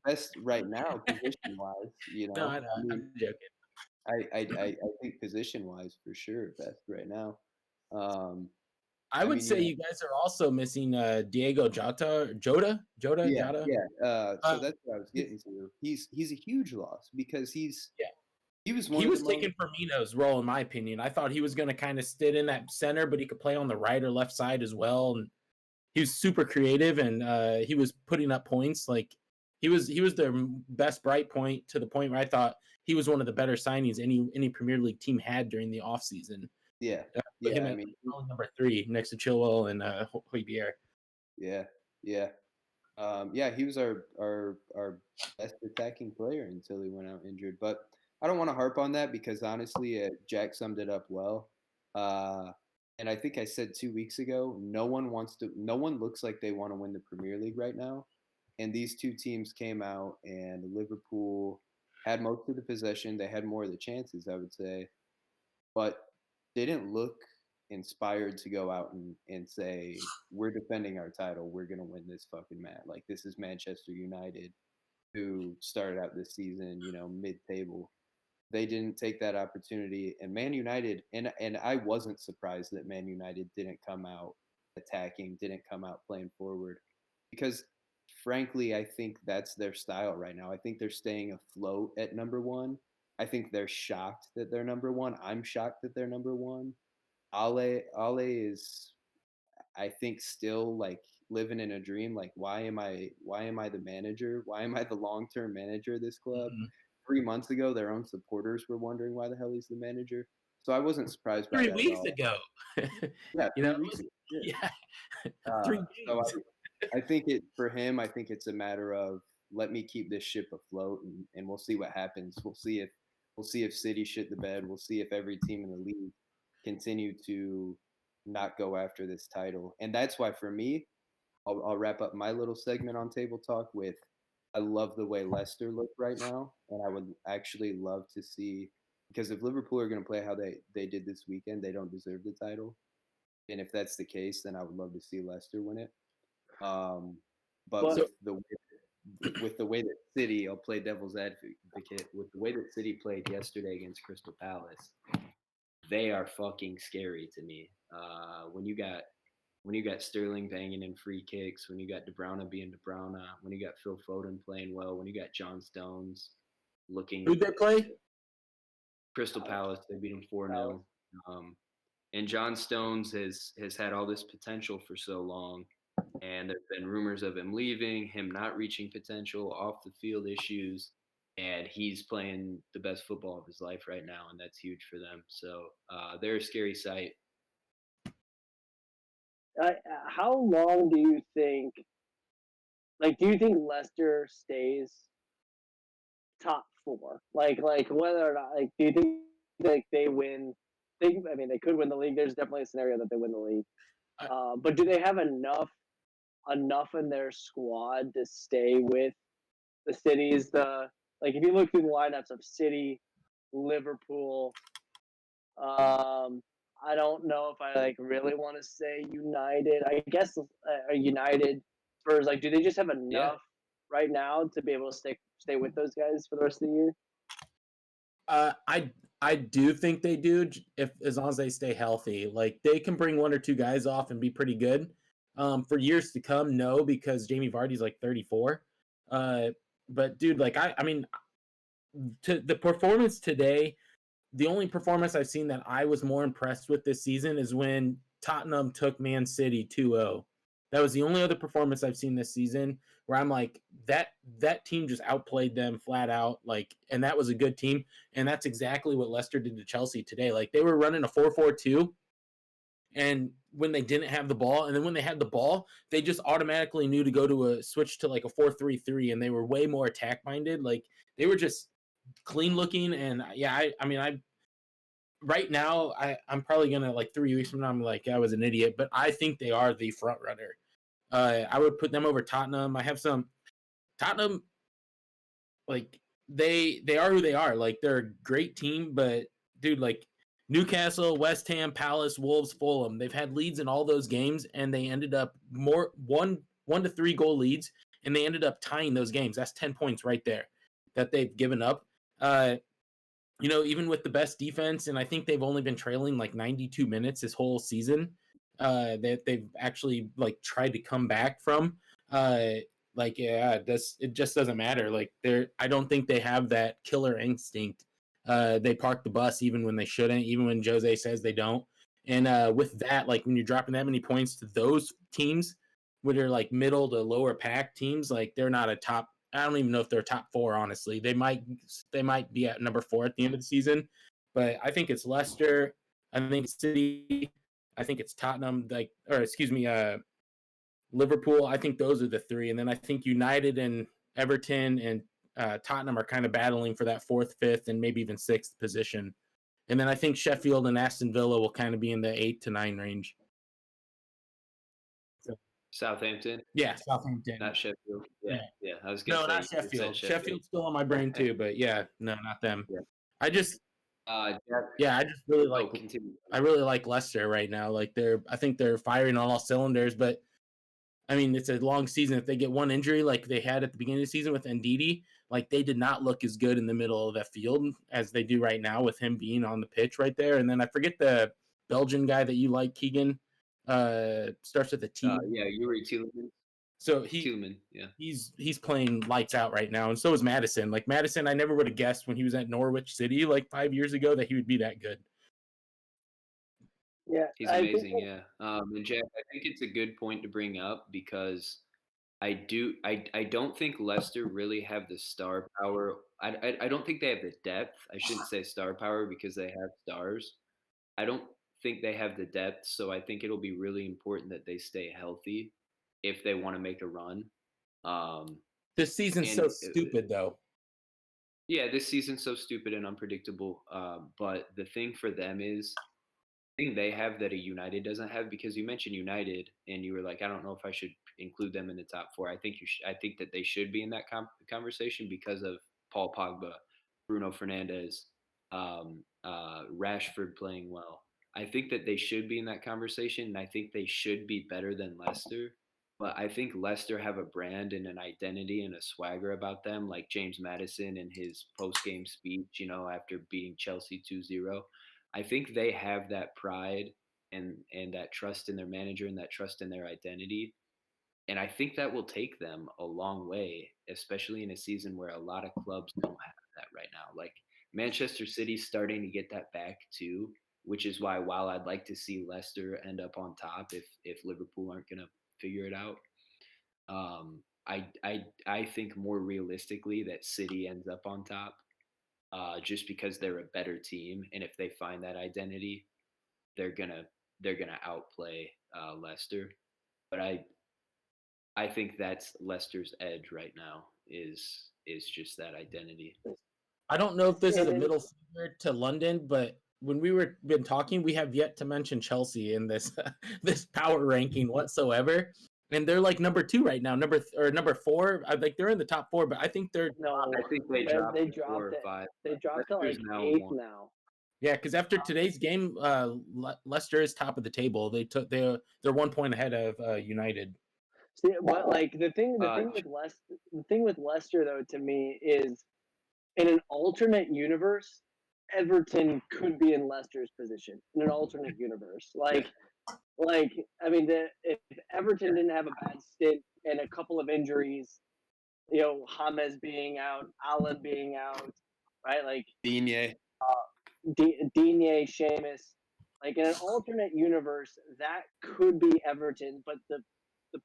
best right now, position wise. No, I know. I mean, I'm joking. I think position wise for sure, best right now. Um, I would mean, say you guys are also missing Diego yeah, Jota. yeah. So Uh, that's what I was getting to. He's a huge loss because yeah, he was one he of the was most. taking Firmino's role, in my opinion. I thought he was going to kind of sit in that center, but he could play on the right or left side as well. And he was super creative, and he was putting up points. Like he was the best bright point, to the point where I thought he was one of the better signings any Premier League team had during the offseason. Yeah, Put yeah. him I at mean, number 3 next to Chilwell and Højbjerg. yeah, yeah. Yeah, he was our best attacking player until he went out injured. But I don't want to harp on that because honestly, Jack summed it up well. Uh, and I think I said 2 weeks ago, no one wants to. No one looks like they want to win the Premier League right now. And these two teams came out, and Liverpool had most of the possession. They had more of the chances, I would say, but they didn't look inspired to go out and say, we're defending our title, we're going to win this fucking match. Like, this is Manchester United, who started out this season, mid-table. They didn't take that opportunity, and Man United, and I wasn't surprised that Man United didn't come out attacking, didn't come out playing forward, because frankly, I think that's their style right now. I think they're staying afloat at number one. I think they're shocked that they're number one. I'm shocked that they're number one. Ale is, I think, still like living in a dream. Like, why am I the manager? Why am I the long term manager of this club? Mm-hmm. 3 months ago, their own supporters were wondering why the hell he's the manager. So I wasn't surprised by 3 that at weeks all. ago. Yeah, You 3 know, weeks ago. yeah, Uh, 3 so games. I think for him, I think it's a matter of let me keep this ship afloat, and we'll see what happens. We'll see if City shit the bed. We'll see if every team in the league continue to not go after this title. And that's why for me, I'll wrap up my little segment on Table Talk with I love the way Leicester look right now, and I would actually love to see, because if Liverpool are going to play how they did this weekend, they don't deserve the title. And if that's the case, then I would love to see Leicester win it. Um, but But with the way that City, I'll play devil's advocate, with the way that City played yesterday against Crystal Palace, they are fucking scary to me. When you got Sterling banging in free kicks, when you got De Bruyne being De Bruyne, when you got Phil Foden playing well, when you got John Stones looking. Who'd they play? Crystal Palace, they beat them 4-0. And John Stones has had all this potential for so long, and there's been rumors of him leaving, him not reaching potential, off the field issues, and he's playing the best football of his life right now, and that's huge for them. So they're a scary sight. how long do you think? Like, do you think Leicester stays top 4? Like whether or not, like, do you think like they win? I mean, they could win the league. There's definitely a scenario that they win the league. But do they have enough enough in their squad to stay with the cities. If you look through the lineups of City, Liverpool, I don't know if I really want to say United. I guess United, Spurs. Do they just have Yeah. enough right now to be able to stay with those guys for the rest of the year? I do think they do, if as long as they stay healthy. Like they can bring one or two guys off and be pretty good. For years to come, no, because Jamie Vardy's like 34. But dude, I mean, to the performance today, the only performance I've seen that I was more impressed with this season is when Tottenham took Man City 2-0. That was the only other performance I've seen this season where I'm like, that team just outplayed them flat out. And that was a good team. And that's exactly what Leicester did to Chelsea today. Like they were running a 4-4-2, and when they didn't have the ball, and then when they had the ball, they just automatically knew to go to a switch to like a 4-3-3, and they were way more attack minded. Like they were just clean looking. And yeah, I mean, I right now, I'm probably gonna, like 3 weeks from now, I'm like, I was an idiot, but I think they are the front runner. I would put them over Tottenham. I have some Tottenham, like they are who they are. Like they're a great team, but dude, like Newcastle, West Ham, Palace, Wolves, Fulham, they've had leads in all those games, and they ended up more one to 3 goal leads, and they ended up tying those games. That's 10 points right there that they've given up. Even with the best defense, and I think they've only been trailing like 92 minutes this whole season, that they've actually like tried to come back from. It just doesn't matter. I don't think they have that killer instinct. They park the bus even when they shouldn't, even when Jose says they don't. And with that, like when you're dropping that many points to those teams, which are like middle to lower pack teams, like they're not a top. I don't even know if they're top 4. Honestly, they might be at number 4 at the end of the season, but I think it's Leicester. I think it's City. I think it's Tottenham. Liverpool. I think those are the 3, and then I think United and Everton and Tottenham are kind of battling for that 4th, 5th, and maybe even 6th position. And then I think Sheffield and Aston Villa will kind of be in the 8 to 9 range. Southampton? Yeah, Southampton. Not Sheffield. Yeah. I was No, gonna not say Sheffield. Sheffield. Sheffield's still on my brain too, but yeah, no, not them. Yeah. I just Jack, I just really oh, like continue. I really like Leicester right now. Like I think they're firing on all cylinders, but I mean it's a long season. If they get one injury like they had at the beginning of the season with Ndidi, like they did not look as good in the middle of that field as they do right now with him being on the pitch right there. And then I forget the Belgian guy that you like, Keegan. Starts with a T. Yeah, Yuri Tielemans. So Tielemans, yeah. He's playing lights out right now, and so is Madison. Like Madison, I never would have guessed when he was at Norwich City like 5 years ago that he would be that good. Yeah, he's amazing. Yeah, and Jack, I think it's a good point to bring up because I don't think Leicester really have the star power. I don't think they have the depth. I shouldn't say star power because they have stars. I don't think they have the depth, so I think it'll be really important that they stay healthy if they want to make a run. This season's so stupid, though. Yeah, this season's so stupid and unpredictable. But the thing for them is, the thing they have that a United doesn't have, because you mentioned United and you were like, I don't know if I should include them in the top 4. I think I think that they should be in that conversation because of Paul Pogba, Bruno Fernandes, Rashford playing well. I think that they should be in that conversation, and I think they should be better than Leicester. But I think Leicester have a brand and an identity and a swagger about them, like James Maddison in his post-game speech, after beating Chelsea 2-0. I think they have that pride and that trust in their manager and that trust in their identity. And I think that will take them a long way, especially in a season where a lot of clubs don't have that right now. Like Manchester City's starting to get that back too, which is why while I'd like to see Leicester end up on top if Liverpool aren't going to figure it out, I think more realistically that City ends up on top, just because they're a better team, and if they find that identity, they're gonna outplay Leicester. But I think that's Leicester's edge right now is just that identity. I don't know if this is a middle finger to London, but when we been talking, we have yet to mention Chelsea in this this power ranking whatsoever. and they're like number 2 right now, number 4. Like they're in the top 4, but I think they're No, I think they dropped they to 4 dropped or it. 5. They dropped to Leicester's like now 8th 1. now. yeah, because after today's game, Leicester is top of the table. They're 1 point ahead of United. See, but like the thing Uh, with Leicester though to me is in an alternate universe, Everton could be in Leicester's position in an alternate universe. Like I mean, if Everton didn't have a bad stint and a couple of injuries, James being out, Allen being out, right? Like Digne. Digne, Seamus, like in an alternate universe, that could be Everton. But the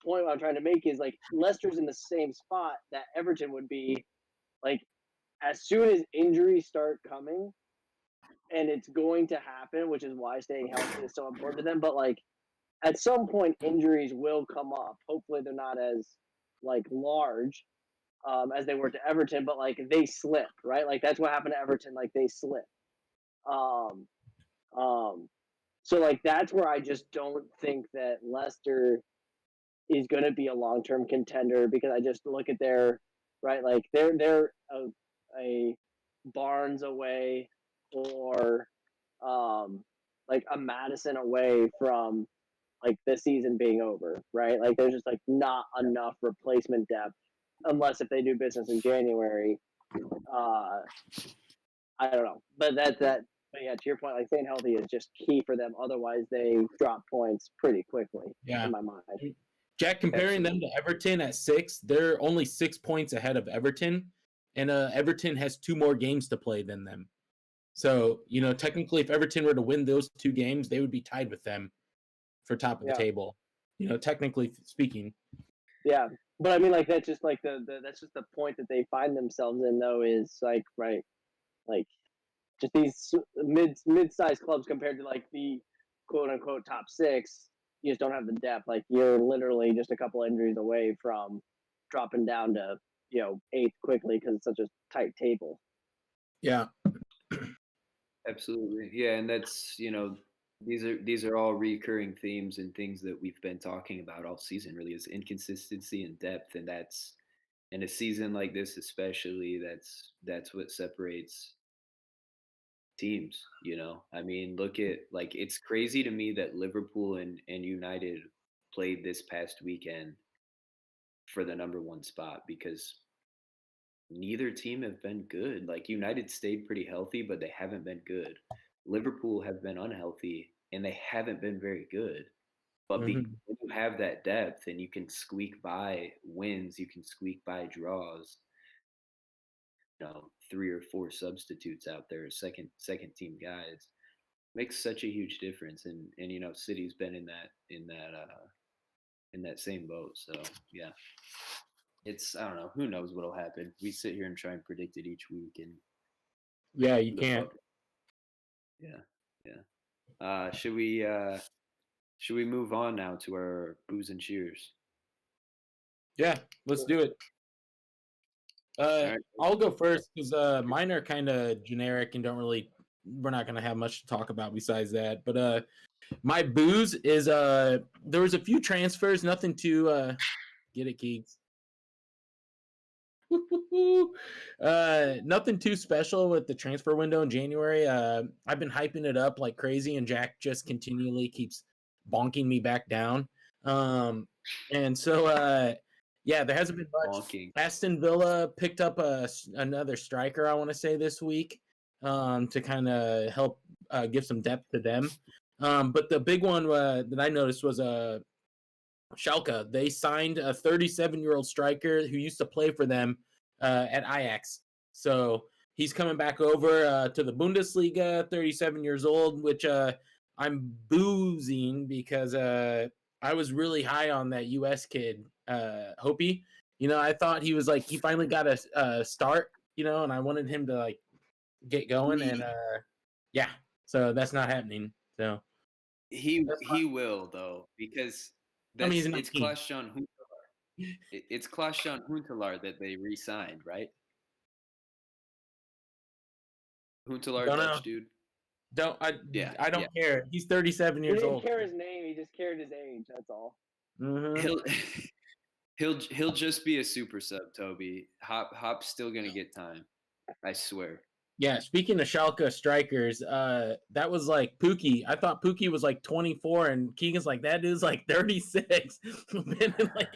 point I'm trying to make is like Leicester's in the same spot that Everton would be. Like as soon as injuries start coming, and it's going to happen, which is why staying healthy is so important to them. But like at some point, injuries will come up. Hopefully, they're not as like large as they were to Everton, but like they slip, right? Like that's what happened to Everton. Like they slip. Um, um, so like that's where I just don't think that Leicester is going to be a long term contender because I just look at their right, like they're a Barnes away or like a Madison away from like the season being over, right? Like there's just like not enough replacement depth unless if they do business in January. Uh, I don't know, but that. But yeah, to your point, like staying healthy is just key for them. Otherwise, they drop points pretty quickly. Yeah. In my mind. Jack, comparing them to Everton at 6, they're only 6 points ahead of Everton, and Everton has 2 more games to play than them. So, technically, if Everton were to win those 2 games, they would be tied with them for top of the table. Technically speaking. Yeah, but I mean, like that's just like the that's just the point that they find themselves in, though, is like right, like just these mid-sized clubs compared to like the quote unquote top 6. You just don't have the depth. Like you're literally just a couple injuries away from dropping down to 8th quickly because it's such a tight table. Yeah. Absolutely. Yeah, and that's, these are all recurring themes and things that we've been talking about all season really is inconsistency and depth, and that's in a season like this especially that's what separates teams, I mean, look at like it's crazy to me that Liverpool and United played this past weekend for the number 1 spot because neither team have been good. Like United stayed pretty healthy, but they haven't been good. Liverpool have been unhealthy and they haven't been very good. But when you have that depth and you can squeak by wins, you can squeak by draws. 3 or 4 substitutes out there, second team guys, makes such a huge difference. And City's been in that same boat. So yeah. It's I don't know. Who knows what'll happen? We sit here and try and predict it each week, and yeah, you can't. Yeah. Should we move on now to our booze and cheers? Yeah, let's do it. Right. I'll go first because mine are kind of generic and we're not gonna have much to talk about besides that. But my booze is there was a few transfers, nothing to get it, Keegs. Nothing too special with the transfer window in January. I've been hyping it up like crazy, and Jack just continually keeps bonking me back down. And so yeah, there hasn't been much. Bonking. Aston Villa picked up another striker, I want to say, this week to kind of help give some depth to them. But the big one that I noticed was Schalke. They signed a 37-year-old striker who used to play for them at Ajax. So he's coming back over to the Bundesliga, 37 years old, which I'm boozing because I was really high on that U.S. kid, Hopi. I thought he was like, he finally got a start, and I wanted him to like get going. And yeah, so that's not happening. So he will though, because it's Klaas-Jan Huntelaar. It's Klaas-Jan Huntelaar that they re-signed, right? Huntelaar, Dutch dude. I don't care. He's 37 years old. He didn't care his name. He just cared his age. That's all. Mm-hmm. He'll just be a super sub, Toby. Hop's still gonna get time. I swear. Yeah, speaking of Schalke strikers, that was like Pookie. I thought Pookie was like 24, and Keegan's like, that dude's like 36. Been in like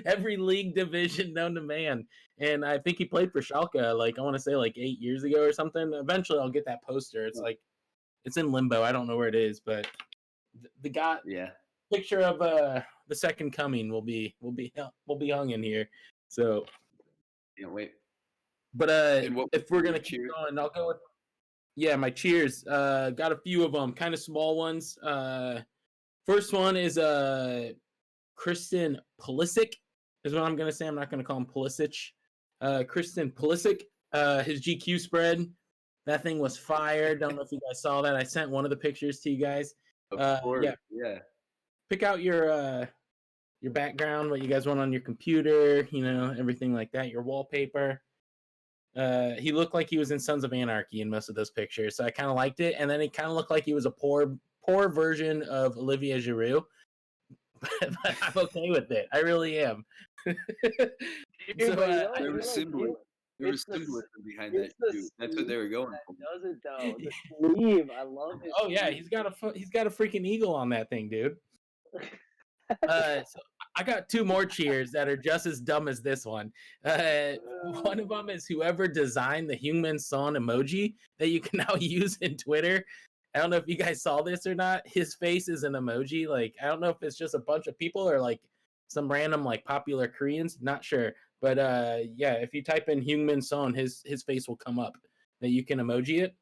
every league division known to man. And I think he played for Schalke, like I want to say like 8 years ago or something. Eventually I'll get that poster. It's like it's in limbo. I don't know where it is, but the guy Yeah. picture of the second coming will be hung in here. So Can't wait. but And what if we're gonna your keep cheer? going, I'll go with yeah, my cheers. Got a few of them, kind of small ones. First one is Kristen Pulisic is what I'm gonna say. I'm not gonna call him Pulisic. Kristen Pulisic. His GQ spread. That thing was fire. Don't know if you guys saw that. I sent one of the pictures to you guys. Of course. Yeah. Pick out your background, what you guys want on your computer, everything like that. Your wallpaper. He looked like he was in Sons of Anarchy in most of those pictures, so I kind of liked it. And then he kind of looked like he was a poor version of Olivier Giroud, but I'm okay with it. I really am. Dude, but there was symbolism. There was it's the symbolism behind that it's the too. That's what they were going for. does it though. The sleeve, I love it. Oh yeah, he's got a freaking eagle on that thing, dude. So I got two more cheers that are just as dumb as this one. One of them is whoever designed the human son emoji that you can now use in Twitter. I don't know if you guys saw this or not. His face is an emoji. Like, I don't know if it's just a bunch of people or like some random like popular Koreans. Not sure. But yeah, if you type in human son, his face will come up that you can emoji it.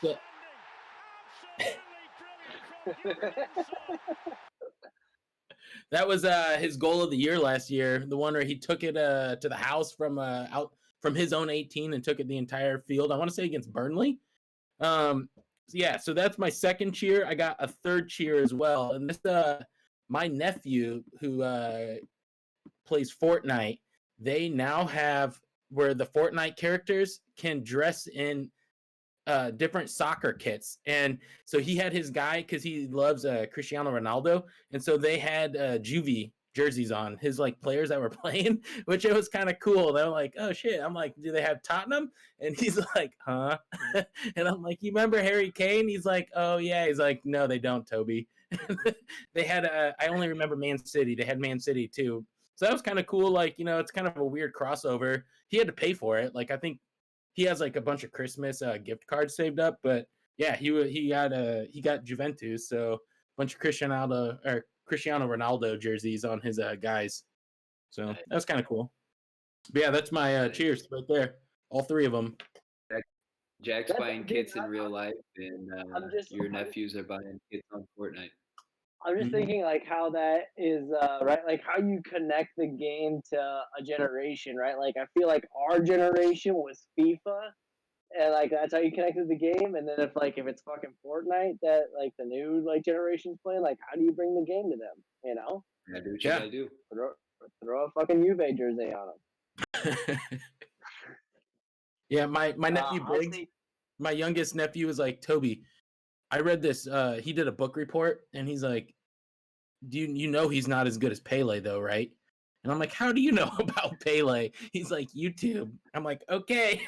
So, that was his goal of the year last year. The one where he took it to the house from out from his own 18 and took it the entire field. I want to say against Burnley. Yeah, so that's my second cheer. I got a third cheer as well, and this my nephew who plays Fortnite. They now have where the Fortnite characters can dress in different soccer kits. And so he had his guy because he loves Cristiano Ronaldo. And so they had Juvie jerseys on, his like players that were playing, which it was kind of cool. They were like, oh shit. I'm like, do they have Tottenham? And he's like, huh? And I'm like, you remember Harry Kane? He's like, oh yeah. He's like, no, they don't, Toby. They had, I only remember Man City. They had Man City too. So that was kind of cool. Like, it's kind of a weird crossover. He had to pay for it. Like, I think he has like a bunch of Christmas gift cards saved up, but yeah, he got Juventus, so a bunch of Cristiano Ronaldo jerseys on his guys. So that's kind of cool. But yeah, that's my cheers right there. All three of them. Jack's buying kits in real life, and your nephews are buying kits on Fortnite. I'm just thinking like how that is right, like how you connect the game to a generation, right? Like I feel like our generation was FIFA, and like that's how you connected the game. And then if it's fucking Fortnite that like the new like generation's playing, like how do you bring the game to them? You know? Yeah, do what you gotta do. Throw a fucking Juve jersey on them. Yeah, my nephew Briggs, my youngest nephew was like, Toby, I read this. He did a book report, and he's like, do you know he's not as good as Pele though, right? And I'm like, how do you know about Pele? He's like, YouTube. I'm like, okay.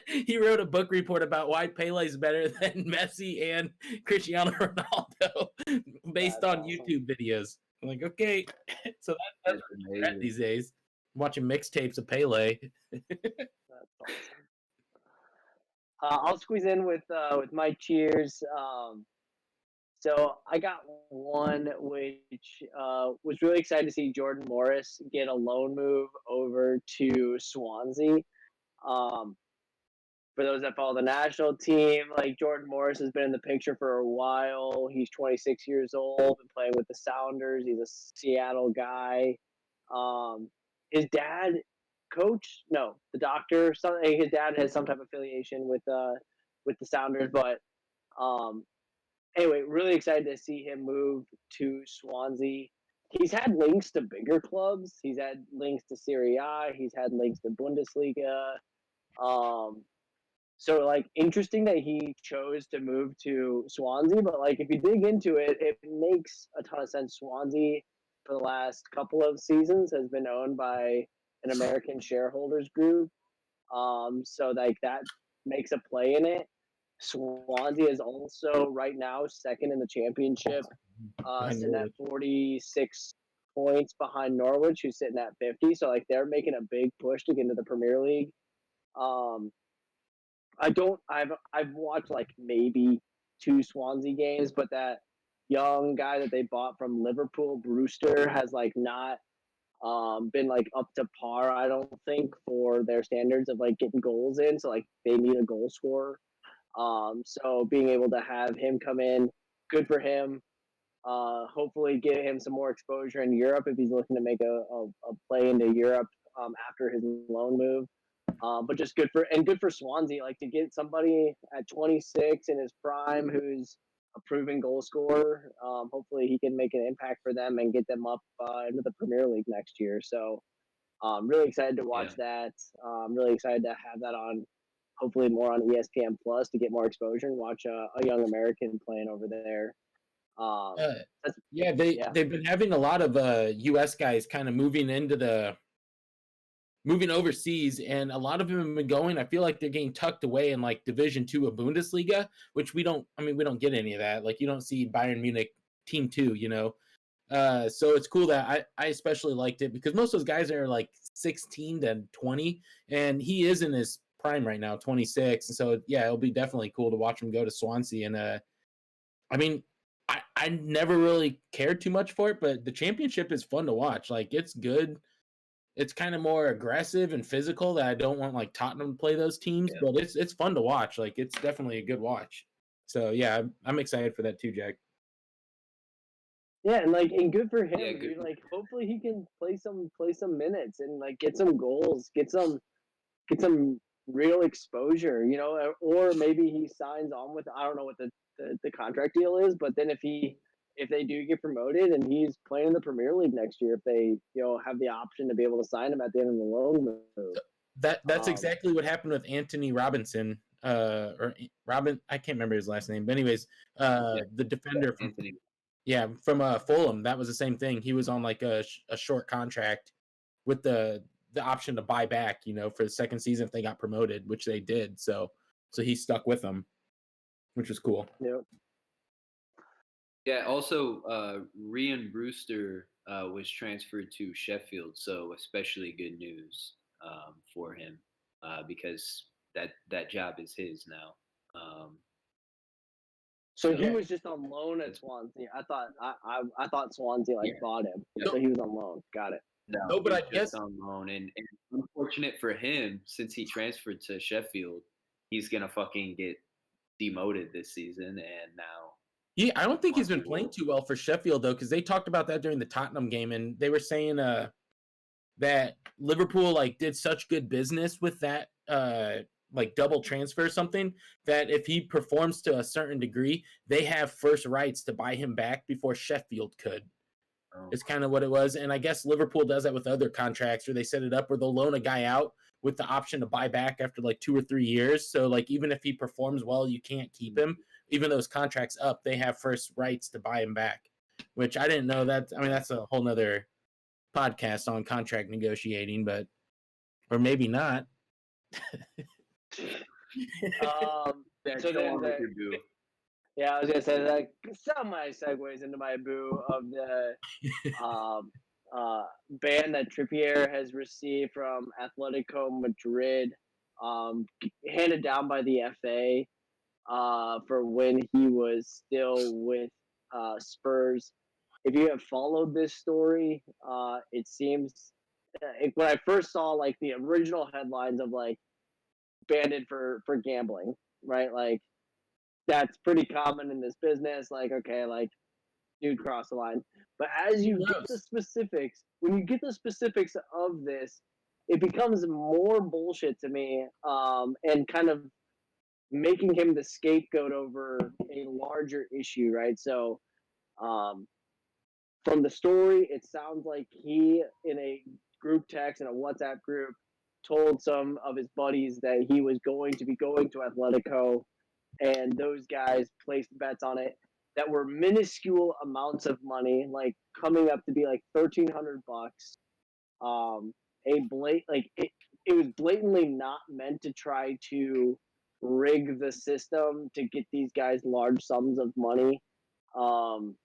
He wrote a book report about why Pele's better than Messi and Cristiano Ronaldo based on YouTube videos. I'm like, okay. So that's what we're at these days. I'm watching mixtapes of Pele. That's awesome. I'll squeeze in with my cheers. So I got one which was really excited to see Jordan Morris get a loan move over to Swansea. For those that follow the national team, like Jordan Morris has been in the picture for a while. He's 26 years old, been playing with the Sounders. He's a Seattle guy. His dad, coach, no, the doctor. Something. His dad has some type of affiliation with the Sounders, but anyway, really excited to see him move to Swansea. He's had links to bigger clubs. He's had links to Serie A. He's had links to Bundesliga. So like interesting that he chose to move to Swansea, but like if you dig into it, it makes a ton of sense. Swansea for the last couple of seasons has been owned by an American shareholders group. So like that makes a play in it. Swansea is also right now second in the championship, Behind sitting at Norwich. 46 points behind Norwich, who's sitting at 50. So like they're making a big push to get into the Premier League. Um, I've watched like maybe 2 Swansea games, but that young guy that they bought from Liverpool, Brewster, has like not been like up to par. I don't think for their standards of like getting goals in. So like they need a goal scorer. So being able to have him come in, good for him. Hopefully get him some more exposure in Europe if he's looking to make a play into Europe after his loan move. But just good for Swansea, like to get somebody at 26 in his prime who's a proven goal scorer. Hopefully he can make an impact for them and get them up into the Premier League next year. So I'm really excited to watch that. I'm really excited to have that on, hopefully more on ESPN Plus to get more exposure and watch a young American playing over there. Um, Uh, that's yeah, yeah, they've been having a lot of U.S. guys kind of moving overseas, and a lot of them have been going. I feel like they're getting tucked away in like Division Two of Bundesliga, which we don't. I mean, we don't get any of that. Like you don't see Bayern Munich Team Two, you know. So it's cool that I especially liked it because most of those guys are like 16 to 20, and he is in his prime right now, 26. And so yeah, it'll be definitely cool to watch him go to Swansea. And I mean, I never really cared too much for it, but the championship is fun to watch. Like it's good. It's kind of more aggressive and physical that I don't want like Tottenham to play those teams, Yeah. but it's fun to watch. Like it's definitely a good watch. So yeah, I'm excited for that too, Jack. yeah, and good for Yeah, him, good. dude. Like hopefully he can play some minutes and like get some goals, get some real exposure, you know, or maybe he signs on with, I don't know what the contract deal is, but then if they do get promoted and he's playing in the Premier League next year, if they have the option to be able to sign him at the end of the loan move. That's Um, exactly what happened with Anthony Robinson, or Robin. I can't remember his last name, but anyways, Yeah, the defender from Anthony. from Fulham. That was the same thing. He was on like a short contract with the option to buy back, you know, for the second season if they got promoted, which they did. So he stuck with them, which was cool. you know, Yeah, also, Rian Brewster was transferred to Sheffield, so especially good news for him because that job is his now. Um, so he so was just on loan at that's Swansea. I thought Swansea like yeah, bought him, yeah. so he was on loan. Got it. No, No, but he's I just guess on loan, and unfortunate for him since he transferred to Sheffield, he's gonna fucking get demoted this season, and now I don't think he's Swansea been playing will. too well for Sheffield though, because they talked about that during the Tottenham game, and they were saying that Liverpool like did such good business with that like double transfer or something that if he performs to a certain degree, they have first rights to buy him back before Sheffield could. Oh, Is kind of what it was. And I guess Liverpool does that with other contracts where they set it up where they'll loan a guy out with the option to buy back after like 2 or 3 years. So like even if he performs well, you can't keep him. Even though his contract's up, they have first rights to buy him back. Which I didn't know that. I mean, that's a whole nother podcast on contract negotiating, but or maybe not. yeah, So go then on with your boo. yeah, I was gonna say that semi segues into my boo of the um, ban that Trippier has received from Atletico Madrid, handed down by the FA for when he was still with Spurs. If you have followed this story, it seems when I first saw like the original headlines of like banned for gambling, right? Like that's pretty common in this business. Like okay, like dude cross the line. But as you get the Gross. specifics, when you get the specifics of this, it becomes more bullshit to me, and kind of making him the scapegoat over a larger issue, right? So, um, from the story, it sounds like he in a group text in a WhatsApp group told some of his buddies that he was going to be going to Atletico, and those guys placed bets on it that were minuscule amounts of money, like coming up to be like $1,300. A it was blatantly not meant to try to rig the system to get these guys large sums of money. Um,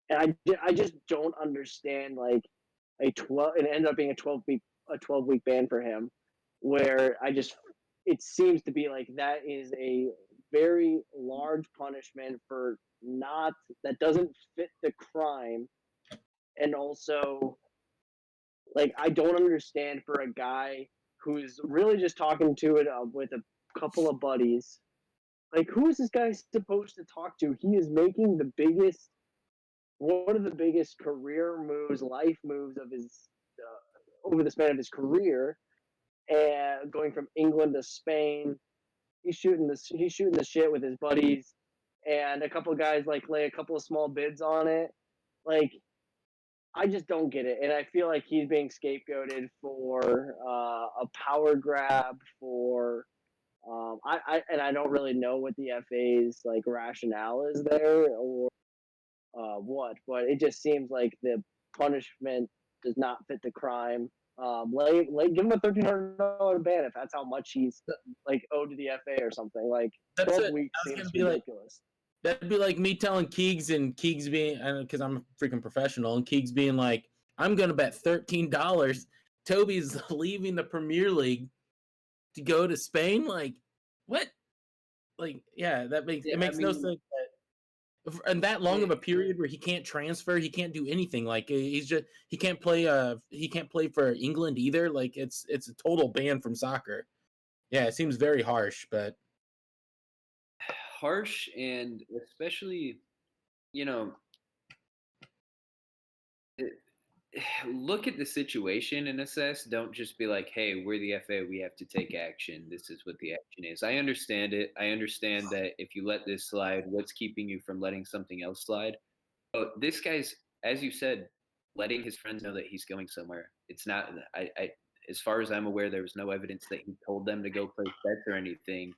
and I just don't understand like a 12 it ended up being a 12-week ban for him, where it seems to be like that is a very large punishment for not that doesn't fit the crime. And also, like, I don't understand for a guy who's really just talking to it with a couple of buddies, like, who is this guy supposed to talk to? He is making one of the biggest career moves, life moves of his over the span of his career, and going from England to Spain. He's shooting the shit with his buddies, and a couple of guys like lay a couple of small bids on it. Like, I just don't get it, and I feel like he's being scapegoated for a power grab. For I don't really know what the FA's like rationale is there, or what, but it just seems like the punishment does not fit the crime. Give him a $1,300 ban if that's how much he's like owed to the FA or something. Like, That's 12 it. weeks I was seems gonna be like, ridiculous. that'd be like me telling Keegs and Keegs being, because I'm a freaking professional, and Keegs being like, I'm gonna bet $13 Toby's leaving the Premier League to go to Spain. Like, what? Like, yeah, Yeah, it I makes no mean, sense. And that long of it, a period where he can't transfer, he can't do anything. Like, he can't play. He can't play for England either. Like, it's a total ban from soccer. Yeah, it seems very harsh, but harsh, and especially, you know, it, look at the situation and assess. Don't just be like, "Hey, we're the FA. We have to take action. This is what the action is." I understand it. I understand that if you let this slide, what's keeping you from letting something else slide? But this guy's, as you said, letting his friends know that he's going somewhere. It's not. As far as I'm aware, there was no evidence that he told them to go place bets or anything.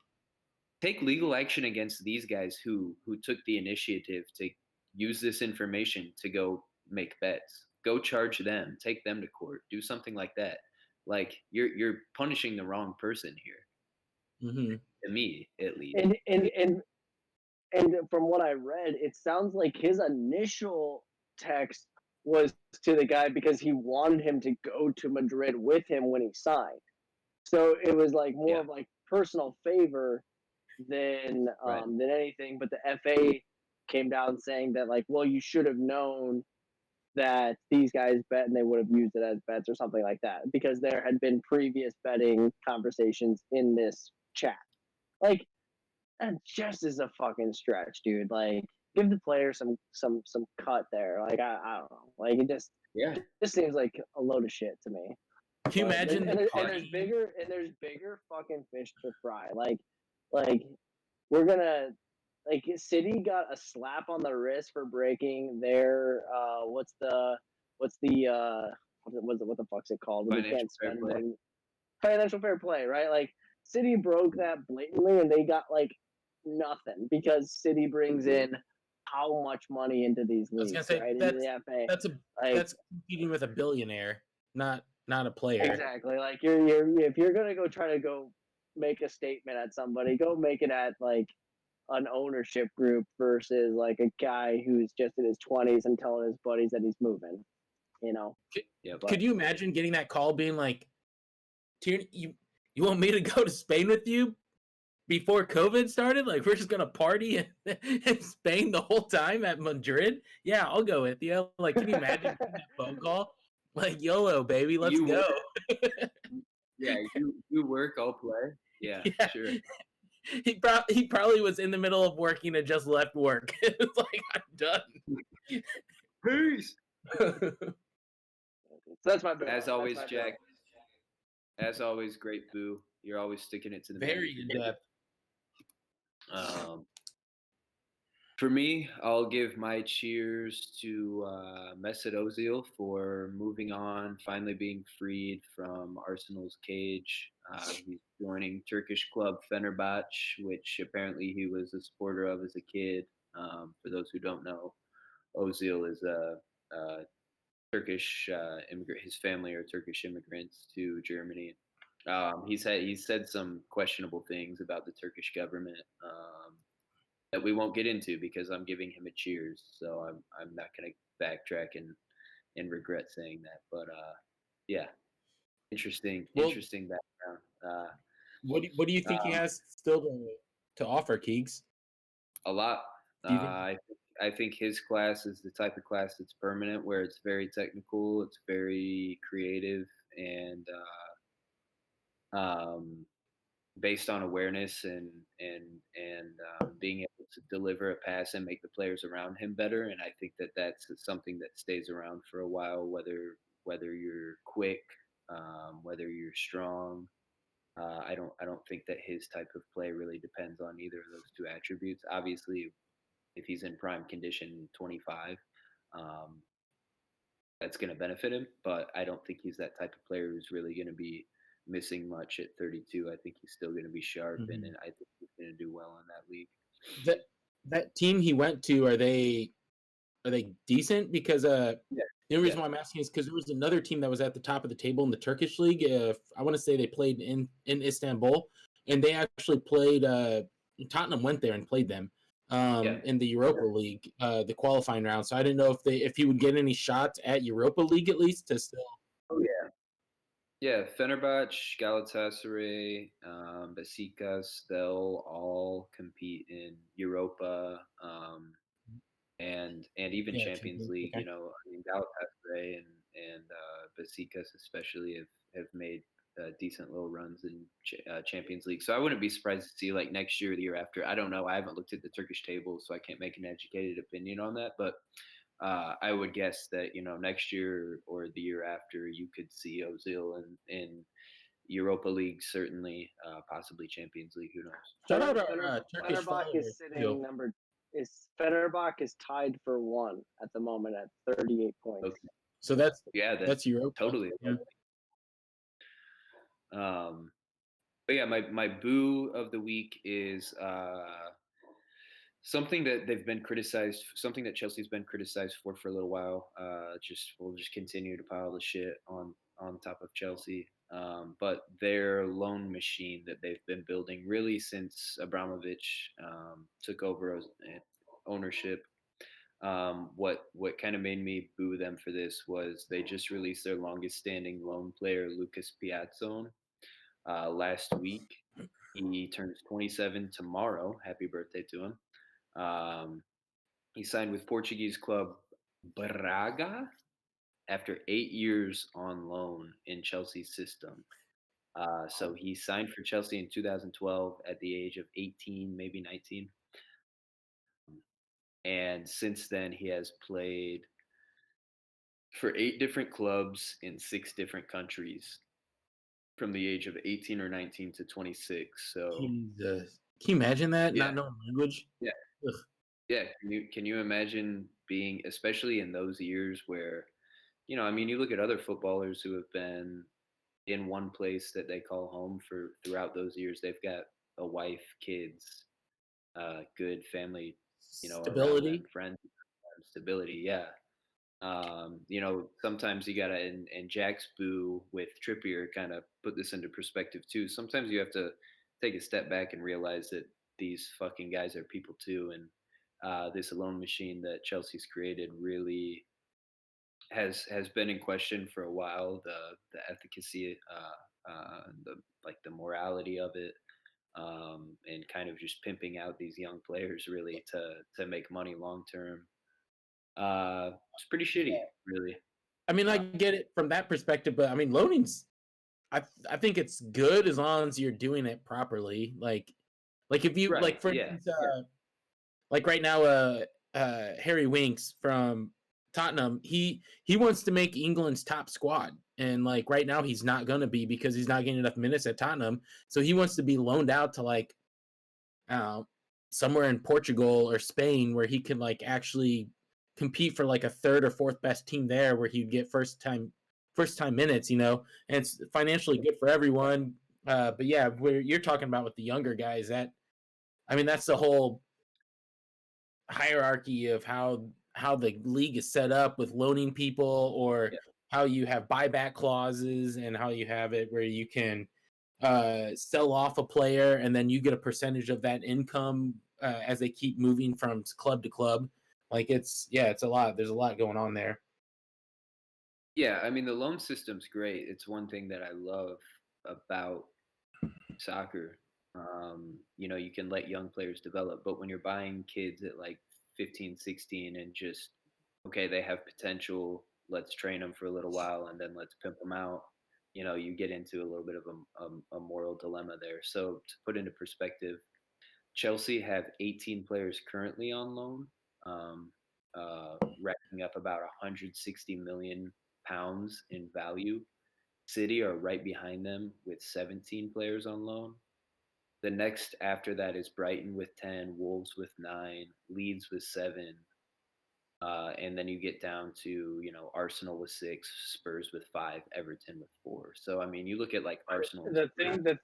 Take legal action against these guys who took the initiative to use this information to go make bets. Go charge them, take them to court, do something like that. Like, you're punishing the wrong person here, mhm. to me at least. And from what I read, it sounds like his initial text was to the guy because he wanted him to go to Madrid with him when he signed. So it was like more Yeah, of like personal favor right. than anything. But the FA came down saying that, like, well, you should have known that these guys bet and they would have used it as bets or something like that, because there had been previous betting conversations in this chat. Like, that just is a fucking stretch, dude. Like, give the player some cut there. Like, I don't know. Like, Yeah. just seems like a load of shit to me. Can you But imagine the party? there's bigger fucking fish to fry. Like we're gonna like City got a slap on the wrist for breaking their what's the what the fuck's it called when you Financial can't fair spend play. money? Financial fair play, right? Like, City broke that blatantly, and they got like nothing because City brings in how much money into these I was gonna leagues, say right? Into the FA, that's a like, that's competing with a billionaire, not a player. exactly. Like, you're if you're gonna go try to go make a statement at somebody, go make it at like an ownership group versus like a guy who's just in his 20s and telling his buddies that he's moving, you know. Could, Yep. But could you imagine getting that call, being like, Tierney, you want me to go to Spain with you before COVID started? Like, we're just gonna party in Spain the whole time at Madrid? Yeah, I'll go with you. Like, can you imagine getting that phone call? Like, YOLO, baby, let's You go. work, yeah, you work, I'll play. Yeah, Yeah, sure. he probably was in the middle of working and just left work. It's like, I'm done. Peace. so that's my bill. As That's always, my Jack. bill. As always, great boo. You're always sticking it to the man. Very in depth. Um, For me, I'll give my cheers to Mesut Ozil for moving on, finally being freed from Arsenal's cage. He's joining Turkish club Fenerbahce, which apparently he was a supporter of as a kid. For those who don't know, Ozil is a Turkish immigrant. His family are Turkish immigrants to Germany. He's said some questionable things about the Turkish government. That we won't get into because I'm giving him a cheers. So I'm not gonna backtrack and regret saying that. But yeah, Well, interesting background. what do you think he Um, has still to offer, Keegs? a lot. Do you think? I think his class is the type of class that's permanent, where it's very technical, it's very creative, and um, based on awareness and being able to deliver a pass and make the players around him better. And I think that that's something that stays around for a while, whether you're quick, whether you're strong. I don't think that his type of play really depends on either of those two attributes. Obviously, if he's in prime condition, 25, um, that's going to benefit him. But I don't think he's that type of player who's really going to be missing much at 32. I think he's still going to be sharp, and I think he's going to do well in that league. That that team he went to, are they decent? Because Yeah, the only yeah, reason why I'm asking is because there was another team that was at the top of the table in the Turkish league. I want to say they played in Istanbul, and they actually played. Tottenham went there and played them yeah. in the Europa League, the qualifying round. So I didn't know if he would get any shots at Europa League at least to still. Oh yeah, yeah. Fenerbahce, Galatasaray, Besiktas, they'll all compete in Europa, and even Yeah, Champions Champions. League. Okay. I mean Galatasaray and Besiktas especially have made decent little runs in Champions League. So I wouldn't be surprised to see like next year or the year after. I don't know. I haven't looked at the Turkish table, so I can't make an educated opinion on that. But I would guess that next year or the year after you could see Ozil in Europa League, certainly, possibly Champions League. Who knows? Shout out our Turkish Fenerbahce follower is too. sitting number is Fenerbahce is tied for one at the moment at 38 points. Okay. So that's Yeah, that's Europa. totally. Yeah. Um, but yeah, my boo of the week is something that they've been criticized, something that Chelsea's been criticized for a little while. We'll just continue to pile the shit on top of Chelsea. But their loan machine that they've been building really since Abramovich took over ownership. What kind of made me boo them for this was they just released their longest standing loan player, Lucas Piazzone, last week. He turns 27 tomorrow. Happy birthday to him. Um, he signed with Portuguese club Braga after 8 years on loan in Chelsea's system. So he signed for Chelsea in 2012 at the age of 18, maybe 19. And since then, he has played for 8 different clubs in 6 different countries from the age of 18 or 19 to 26. So, Jesus. Can you imagine that? yeah, Not knowing language? yeah, Ugh. yeah. Can you imagine being, especially in those years where, I mean, you look at other footballers who have been in one place that they call home for throughout those years. They've got a wife, kids, good family, around them, Stability. friends, stability. Yeah. Sometimes you gotta, and Jack's boo with Trippier kind of put this into perspective too. Sometimes you have to take a step back and realize that these fucking guys are people too, and this loan machine that Chelsea's created really has been in question for a while. The efficacy, the the morality of it, and kind of just pimping out these young players really to make money long term. It's pretty shitty, really. I mean, I Uh, get it from that perspective, but I mean, loaning's. I think it's good as long as you're doing it properly. Like if you right? like for Yeah, instance, yeah, like right now, Harry Winks from Tottenham, he wants to make England's top squad, and like right now he's not gonna be because he's not getting enough minutes at Tottenham. So he wants to be loaned out to like I don't know, somewhere in Portugal or Spain where he could like actually compete for like a third or fourth best team there, where he'd get first time minutes, and it's financially good for everyone. But yeah, where you're talking about with the younger guys, that's the whole hierarchy of how the league is set up with loaning people, or Yeah. how you have buyback clauses, and how you have it where you can sell off a player and then you get a percentage of that income as they keep moving from club to club. Like it's a lot. There's a lot going on there. Yeah, I mean the loan system's great. It's one thing that I love about soccer. You can let young players develop, but when you're buying kids at like 15, 16 and just okay, they have potential, let's train them for a little while and then let's pimp them out. You get into a little bit of a moral dilemma there. So to put into perspective, Chelsea have 18 players currently on loan, um, racking up about 160 million pounds in value. City are right behind them with 17 players on loan. The next after that is Brighton with 10, Wolves with 9, Leeds with 7, and then you get down to Arsenal with 6, Spurs with 5, Everton with 4. So I mean, you look at like Arsenal and The Spurs. thing that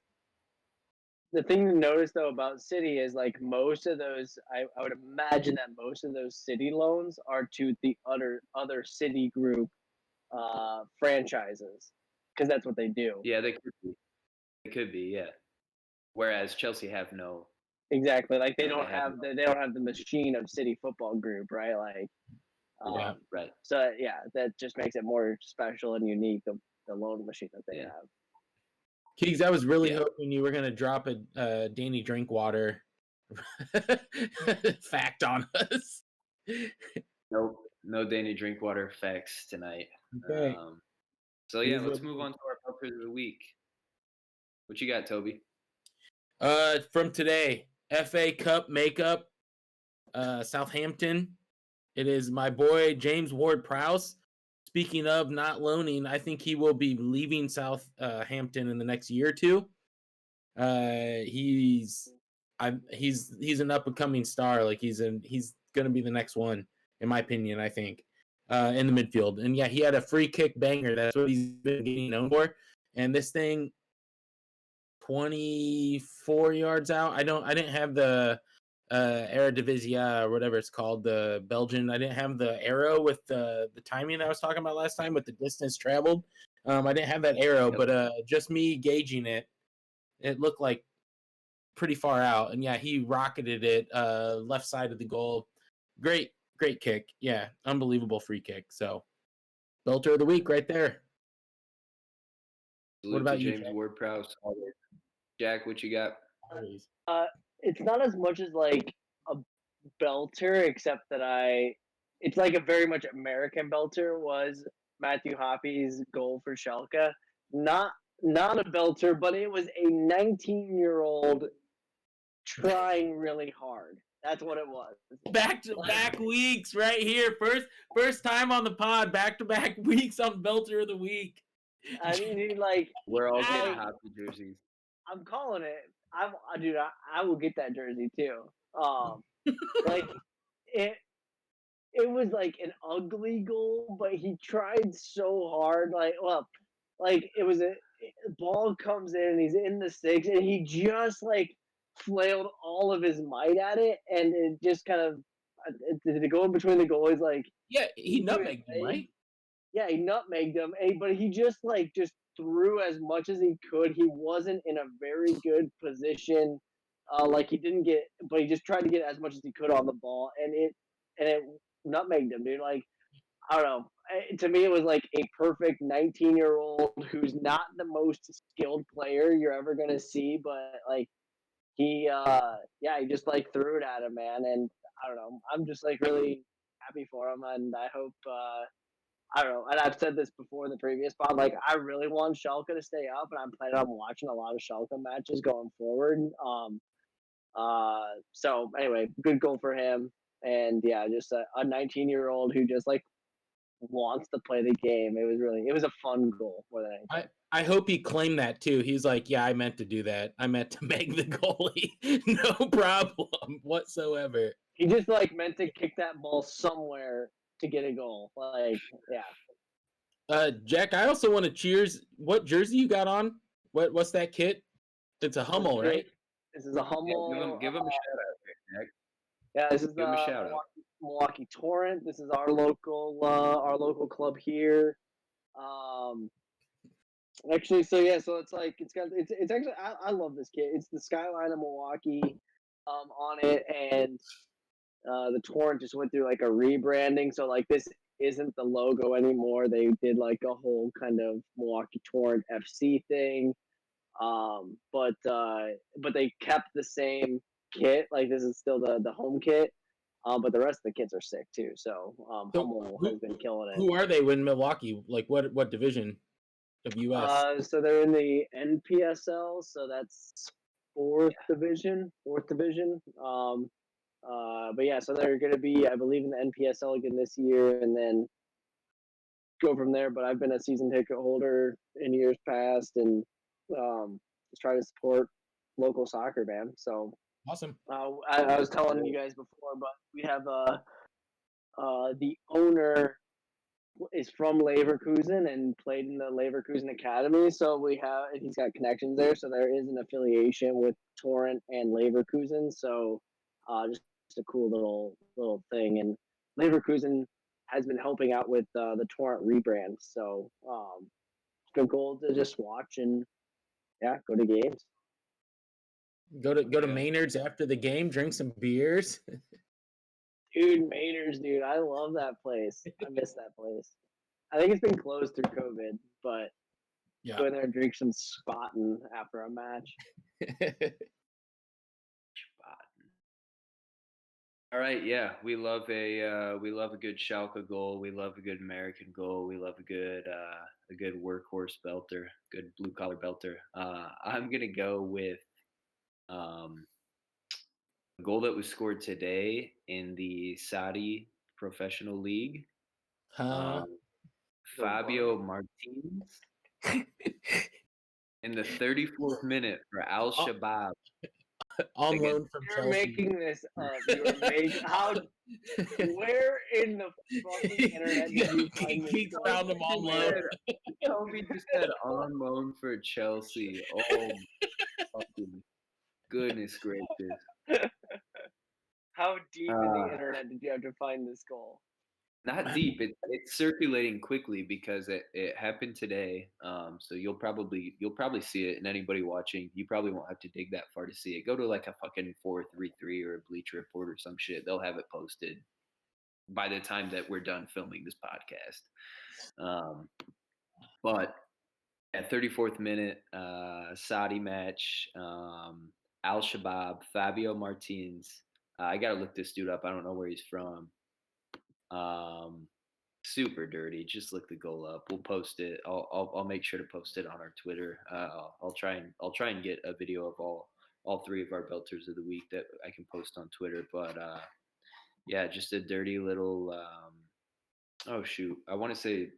the thing to notice though about City is like most of those, I would imagine that most of those City loans are to the other City group franchises, because that's what they do. Yeah, they could be. They could be, yeah. Whereas Chelsea have no, Exactly. Like they have no, they don't have the machine of City Football Group, right? Like, Yeah. right. so yeah, that just makes it more special and unique, the loan machine that they Yeah. have. Keegs, I was really Yeah. hoping you were gonna drop a Danny Drinkwater fact on us. Nope. No Danny Drinkwater facts tonight. Okay. So It yeah, is what let's it move is. on to our Belters of the week. What you got, Toby? From today, FA Cup makeup, Southampton. It is my boy James Ward-Prowse. Speaking of not loaning, I think he will be leaving Southampton in the next year or two. He's an up and coming star. Like he's gonna be the next one, in my opinion. I think in the midfield. And yeah, he had a free kick banger. That's what he's been getting known for. And this thing, 24 yards out. I didn't have the Eredivisie or whatever it's called, the Belgian. I didn't have the arrow with the timing I was talking about last time with the distance traveled. I didn't have that arrow, Yep. but just me gauging it, it looked like pretty far out. And yeah, he rocketed it left side of the goal. Great kick. Yeah, unbelievable free kick. So Belter of the week right there. Salute What about to you, James Jack? Ward-Prowse. Jack, what you got? Always. It's not as much as like a belter, except that it's like a very much American belter was Matthew Hoppy's goal for Schalke. Not not a belter, but it was a 19-year-old trying really hard. That's what it was. Back to back weeks right here. First time on the pod. Back to back weeks on Belter of the week. I mean, like, We're all getting like hockey jerseys. I'm calling it. Dude, I will get that jersey too. Like it. It was like an ugly goal, but he tried so hard. Like it was a ball comes in and he's in the six and he just like flailed all of his might at it, and it just kind of did it go in between the goalies like Yeah, he into his nutmegged him, leg? right? Yeah, he nutmegged him, but he just threw as much as he could. He wasn't in a very good position. Like he didn't get, but he just tried to get as much as he could on the ball, and it nutmegged him, dude. Like I don't know. To me, it was like a perfect 19-year-old who's not the most skilled player you're ever gonna see, but like he just like threw it at him, man. And I don't know. I'm just like really happy for him, and I hope. I don't know, and I've said this before in the previous pod. Like, I really want Schalke to stay up, and I'm planning on watching a lot of Schalke matches going forward. So anyway, good goal for him, and yeah, just a 19-year-old who just like wants to play the game. It was a fun goal more than anything. I hope he claimed that too. He's like, yeah, I meant to do that. I meant to make the goalie. No problem whatsoever. He just like meant to kick that ball somewhere to get a goal. Like, yeah. Jack, I also want to cheers. What jersey you got on? What's that kit? It's a Hummel, right? This is a Yeah, Hummel. give him a shout out there, Jack. Yeah, this is Give him a the shout out. Milwaukee Torrent. This is our local club here. Actually, so yeah, so it's like it's actually I love this kit. It's the skyline of Milwaukee, on it, and the Torrent just went through like a rebranding. So like this isn't the logo anymore. They did like a whole kind of Milwaukee Torrent FC thing. But they kept the same kit. Like this is still the home kit. But the rest of the kits are sick too. So Hummel has been killing it. Who are they in Milwaukee? Like what division of US? So they're in the NPSL. So that's fourth division. But yeah, so they're going to be, I believe, in the NPSL again this year, and then go from there. But I've been a season ticket holder in years past, and just try to support local soccer, man. So Awesome. I was telling you guys before, but we have the owner is from Leverkusen and played in the Leverkusen Academy. So he's got connections there. So there is an affiliation with Torrent and Leverkusen. So just a cool little thing. And Leverkusen has been helping out with the Torrent rebrand. So it's been cool to just watch and go to games. Go to Maynard's after the game, drink some beers. Dude, Maynard's, dude, I love that place. I miss that place. I think it's been closed through COVID, but go in there and drink some Spaten after a match. All right, yeah, we love a good Schalke goal. We love a good American goal. We love a good workhorse belter, good blue collar belter. I'm gonna go with a goal that was scored today in the Saudi Professional League. Fabio Martins in the 34th minute for Al Shabab. On loan from You're Chelsea. making this up. You're making where in the fucking internet did you find He this? found him on loan. Toby just said on loan for Chelsea. Oh, fucking goodness gracious! How deep in the internet did you have to find this goal? Not deep. It's circulating quickly because it happened today. So you'll probably see it, and anybody watching, you probably won't have to dig that far to see it. Go to like a fucking 433 or a Bleacher Report or some shit. They'll have it posted by the time that we're done filming this podcast. But at 34th minute, Saudi match, Al Shabab, Fabio Martins. I gotta look this dude up. I don't know where he's from. Super dirty. Just look the goal up. We'll post it. I'll make sure to post it on our Twitter. I'll try and get a video of all three of our belters of the week that I can post on Twitter. But yeah, just a dirty little. Oh shoot, I want to say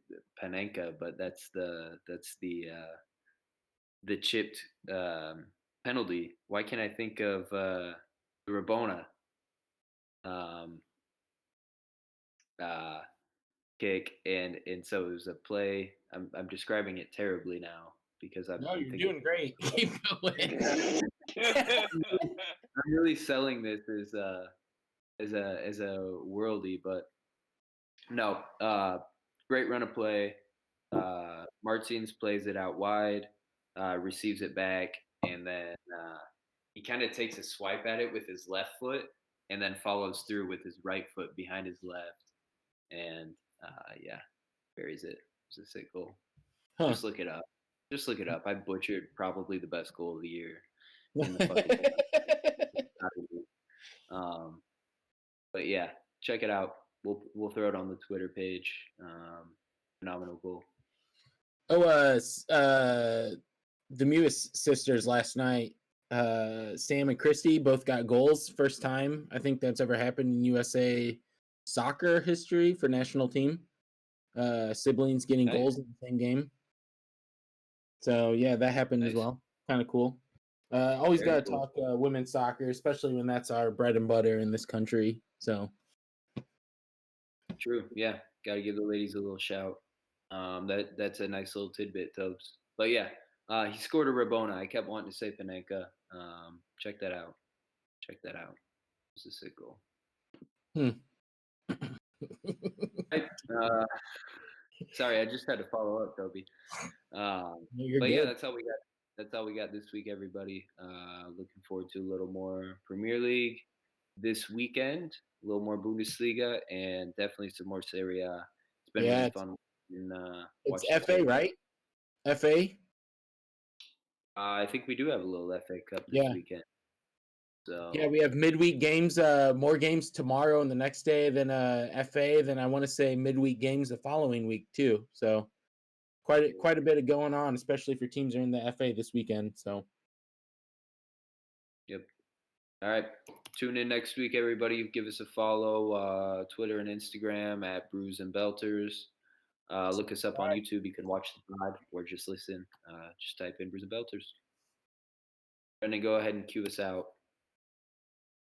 Panenka, but that's the chipped penalty. Why can't I think of the Rabona? Kick and so it was a play. I'm describing it terribly now because I'm. No, you're doing great. Keep going. I'm really selling this as a worldie, but no. Great run of play. Martins plays it out wide, receives it back, and then he kind of takes a swipe at it with his left foot, and then follows through with his right foot behind his left, and yeah, buries it. It's a sick goal. Huh. Just look it up. I butchered probably the best goal of the year in the fucking but yeah, check it out. We'll throw it on the Twitter page. Phenomenal goal. Oh, the Mewis sisters last night, Sam and Christy both got goals. First time I think that's ever happened in USA soccer history for national team. siblings getting Nice. goals in the same game. So yeah, that happened as Nice. well. Kind of cool. Always Very got to cool. talk women's soccer, especially when that's our bread and butter in this country. So True. Yeah. Got to give the ladies a little shout. That's a nice little tidbit, Tobes. But yeah, he scored a Rabona. I kept wanting to say Panenka. Check that out. Check that out. It's a sick goal. Right. Sorry, I just had to follow up, Toby. You're But good. yeah, that's all we got. That's all we got this week, everybody. Looking forward to a little more Premier League this weekend, a little more Bundesliga, and definitely some more Serie A. It's been Yeah, really it's, fun and it's watching FA, Serie A. right? FA. I think we do have a little FA Cup this Yeah. weekend. So Yeah, we have midweek games, more games tomorrow and the next day than FA. Then I want to say midweek games the following week too. So quite a bit of going on, especially if your teams are in the FA this weekend. So yep. All right. Tune in next week, everybody. Give us a follow, Twitter and Instagram at Brews and Belters. Look us up on YouTube. You can watch the pod or just listen. Just type in Brews and Belters. Brendan, go ahead and cue us out.